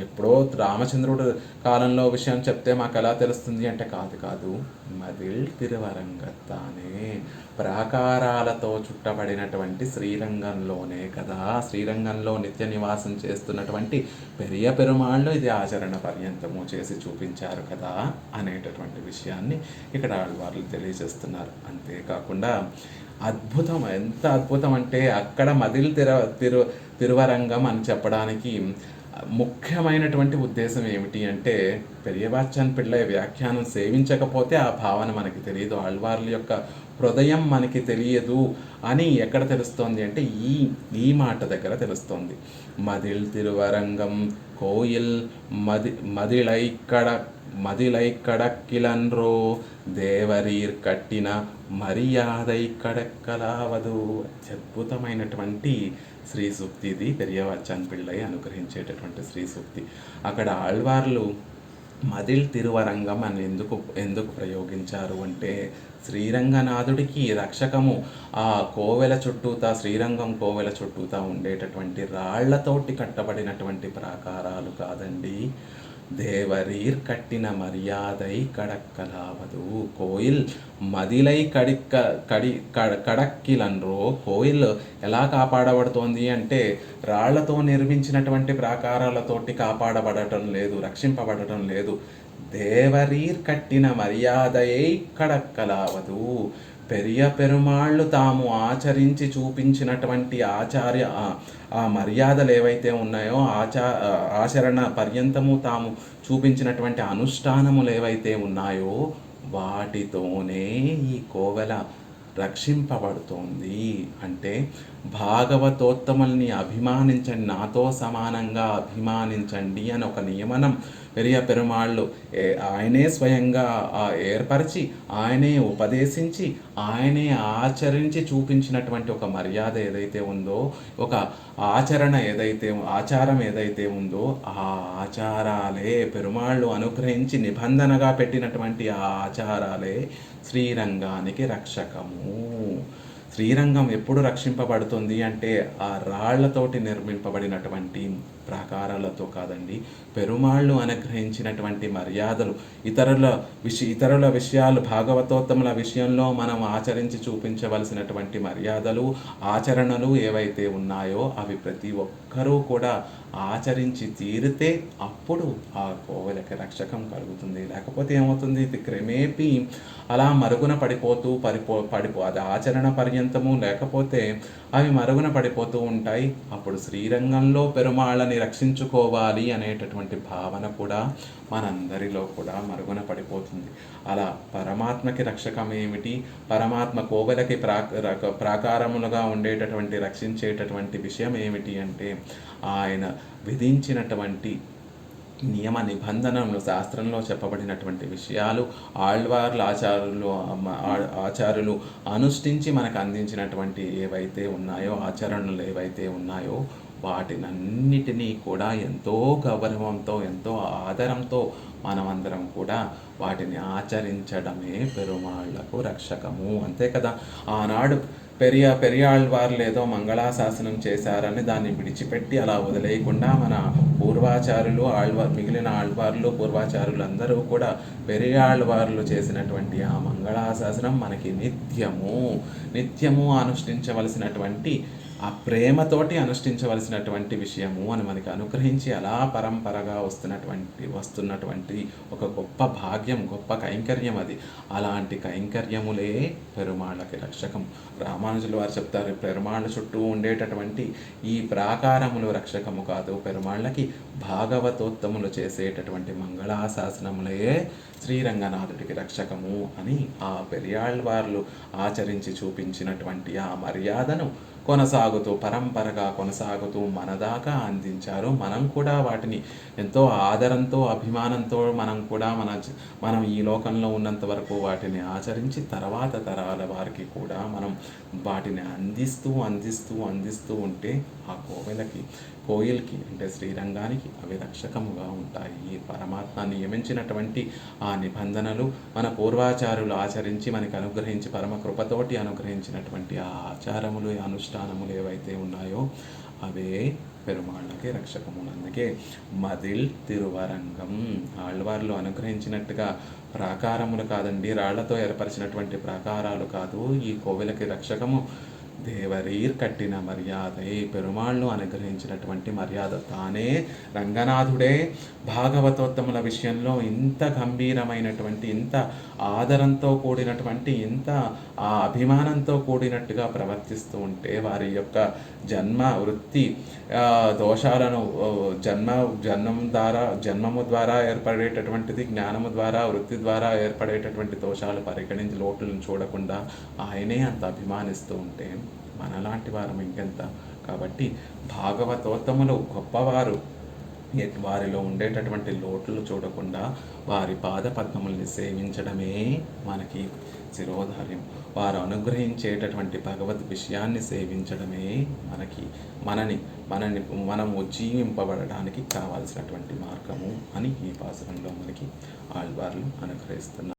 ఎప్పుడో రామచంద్రుడు కాలంలో విషయం చెప్తే మాకు ఎలా తెలుస్తుంది అంటే కాదు కాదు, మదిల్ తిరువరంగత్తానే ప్రాకారాలతో చుట్టబడినటువంటి శ్రీరంగంలోనే కదా, శ్రీరంగంలో నిత్య నివాసం చేస్తున్నటువంటి పెరియ పెరుమాళ్ళు ఇది ఆచరణ పర్యంతము చేసి చూపించారు కదా అనేటటువంటి విషయాన్ని ఇక్కడ వాళ్ళు తెలియజేస్తున్నారు. అంతేకాకుండా అద్భుతం, ఎంత అద్భుతం అంటే అక్కడ మదిల్ తిరువరంగం అని చెప్పడానికి ముఖ్యమైనటువంటి ఉద్దేశం ఏమిటి అంటే, పెరియవాచ్యన్ పిళ్ళై వ్యాఖ్యానం సేవించకపోతే ఆ భావన మనకి తెలియదు, ఆళ్వార్ల యొక్క హృదయం మనకి తెలియదు అని ఎక్కడ తెలుస్తోంది అంటే ఈ మాట దగ్గర తెలుస్తోంది. మదిల్ తిరువరంగం కోయిల్ మదిలై కడక్కిలన్రో దేవరీర్ కట్టిన మర్యాదై కడక్కలావదు. అద్భుతమైనటువంటి శ్రీ సూక్తి ఇది, పెరియవాచ్యన్ పిళ్ళై అనుగ్రహించేటటువంటి శ్రీ సూక్తి. అక్కడ ఆళ్వార్లు మదిల్ తిరువరంగం అని ఎందుకు ప్రయోగించారు అంటే, శ్రీరంగనాథుడికి రక్షకము ఆ కోవెల చుట్టూతా, శ్రీరంగం కోవెల చుట్టూతా ఉండేటటువంటి రాళ్లతోటి కట్టబడినటువంటి ప్రాకారాలు కాదండి, దేవరీర్ కట్టిన మర్యాదై కడక్కలావదు. కోయిల్ మదిలై కడక్కిలన్రో, కోయిల్ ఎలా కాపాడబడుతోంది అంటే రాళ్లతో నిర్మించినటువంటి ప్రాకారాలతోటి కాపాడబడటం లేదు, రక్షింపబడటం లేదు. దేవరీర్ కట్టిన మర్యాదయై కడక్కలావదు. పెరియ పెరుమాళ్ళు తాము ఆచరించి చూపించినటువంటి ఆ మర్యాదలు ఏవైతే ఉన్నాయో, ఆచరణ పర్యంతము తాము చూపించినటువంటి అనుష్ఠానములు ఏవైతే ఉన్నాయో వాటితోనే ఈ కోవెల రక్షింపబడుతోంది. అంటే భాగవతోత్తముల్ని అభిమానించండి, నాతో సమానంగా అభిమానించండి అని ఒక నియమనం పెరియ పెరుమాళ్ళు ఆయనే స్వయంగా ఏర్పరిచి, ఆయనే ఉపదేశించి, ఆయనే ఆచరించి చూపించినటువంటి ఒక మర్యాద ఏదైతే ఉందో, ఒక ఆచారం ఏదైతే ఉందో, ఆ ఆచారాలే పెరుమాళ్ళు అనుగ్రహించి నిబంధనగా పెట్టినటువంటి ఆ ఆచారాలే శ్రీరంగానికి రక్షకము. శ్రీరంగం ఎప్పుడు రక్షింపబడుతుంది అంటే ఆ రాళ్లతోటి నిర్మింపబడినటువంటి ప్రాకారాలతో కాదండి, పెరుమాళ్ళు అనుగ్రహించినటువంటి మర్యాదలు, ఇతరుల విషయాలు, భాగవతోత్తముల విషయంలో మనం ఆచరించి చూపించవలసినటువంటి మర్యాదలు, ఆచరణలు ఏవైతే ఉన్నాయో అవి ప్రతి ఒక్కరూ కూడా ఆచరించి తీరితే అప్పుడు ఆ కోవెలకి రక్షకం కలుగుతుంది. లేకపోతే ఏమవుతుంది, ఇది క్రమేపీ అలా మరుగున పడిపోతూ అది ఆచరణ పర్యంతము లేకపోతే అవి మరుగున పడిపోతూ ఉంటాయి. అప్పుడు శ్రీరంగంలో పెరుమాళ్ళని రక్షించుకోవాలి అనేటటువంటి భావన కూడా మనందరిలో కూడా మరుగున పడిపోతుంది. అలా పరమాత్మకి రక్షకం ఏమిటి, పరమాత్మ కోవెలకి ప్రాకారములుగా ఉండేటటువంటి రక్షించేటటువంటి విషయం ఏమిటి అంటే, ఆయన విధించినటువంటి నియమ నిబంధనలు, శాస్త్రంలో చెప్పబడినటువంటి విషయాలు, ఆళ్వార్ల ఆచారులు అనుష్ఠించి మనకు అందించినటువంటి ఏవైతే ఉన్నాయో, ఆచరణలు ఏవైతే ఉన్నాయో వాటినన్నిటినీ కూడా ఎంతో గౌరవంతో, ఎంతో ఆదరంతో మనమందరం కూడా వాటిని ఆచరించడమే పెరుమాళ్లకు రక్షకము. అంతే కదా, ఆనాడు పెరియాళ్వార్లు ఏదో మంగళాశాసనం చేశారని దాన్ని విడిచిపెట్టి అలా వదిలేయకుండా మన పూర్వాచారులు, మిగిలిన ఆళ్వార్లు, పూర్వాచారులు అందరూ కూడా పెరియాళ్వార్లు చేసినటువంటి ఆ మంగళాశాసనం మనకి నిత్యము అనుష్ఠించవలసినటువంటి, ఆ ప్రేమతోటి అనుష్ఠించవలసినటువంటి విషయము అని మనకి అనుగ్రహించి అలా పరంపరగా వస్తున్నటువంటి ఒక గొప్ప భాగ్యం, గొప్ప కైంకర్యం అది. అలాంటి కైంకర్యములే పెరుమాళ్ళకి రక్షకం. రామానుజులు వారు చెప్తారు, పెరుమాళ్ళ చుట్టూ ఉండేటటువంటి ఈ ప్రాకారములు రక్షకము కాదు, పెరుమాళ్ళకి భాగవతోత్తములు చేసేటటువంటి మంగళాశాసనములే శ్రీరంగనాథుడికి రక్షకము అని ఆ పెరియాళ్వార్లు ఆచరించి చూపించినటువంటి ఆ మర్యాదను పరంపరగా కొనసాగుతూ మనదాకా అందించారు. మనం కూడా వాటిని ఎంతో ఆదరంతో, అభిమానంతో మనం ఈ లోకంలో ఉన్నంత వరకు వాటిని ఆచరించి తర్వాత తరాల వారికి కూడా మనం వాటిని అందిస్తూ ఉంటే ఆ కోయిల్కి అంటే శ్రీరంగానికి అవి రక్షకముగా ఉంటాయి. ఈ పరమాత్మ నియమించినటువంటి ఆ నిబంధనలు మన పూర్వాచారులు ఆచరించి మనకి అనుగ్రహించి, పరమ కృపతోటి అనుగ్రహించినటువంటి ఆ ఆచారములు, అనుష్ఠానములు ఏవైతే ఉన్నాయో అవే పెరుమాళ్ళకి రక్షకము. అందుకే మదిల్ తిరువరంగం, ఆళ్వార్లు అనుగ్రహించినట్టుగా ప్రాకారములు కాదండి, రాళ్లతో ఏర్పరిచినటువంటి ప్రాకారాలు కాదు ఈ కోవెలకి రక్షకము. దేవరీర్ కట్టిన మర్యాదే, పెరుమాళ్ళు అనుగ్రహించినటువంటి మర్యాద. తానే రంగనాథుడే భాగవతోత్తముల విషయంలో ఇంత గంభీరమైనటువంటి, ఇంత ఆదరంతో కూడినటువంటి, ఇంత ఆ అభిమానంతో కూడినట్టుగా ప్రవర్తిస్తూ ఉంటే వారి యొక్క జన్మ వృత్తి దోషాలను జన్మము ద్వారా ఏర్పడేటటువంటిది, జ్ఞానము ద్వారా వృత్తి ద్వారా ఏర్పడేటటువంటి దోషాలు పరిగణించి లోటులను చూడకుండా ఆయనే అంత అభిమానిస్తూ ఉంటే మనలాంటి వారం ఇంకెంత. కాబట్టి భాగవతోత్తములు గొప్పవారు, వారిలో ఉండేటటువంటి లోట్లు చూడకుండా వారి పాదపద్మముల్ని సేవించడమే మనకి శిరోధార్యం. వారు అనుగ్రహించేటటువంటి భగవద్ విషయాన్ని సేవించడమే మనము జీవింపబడడానికి కావాల్సినటువంటి మార్గము అని ఈ పాసురంలో మనకి ఆళ్వార్లు అనుగ్రహిస్తున్నారు.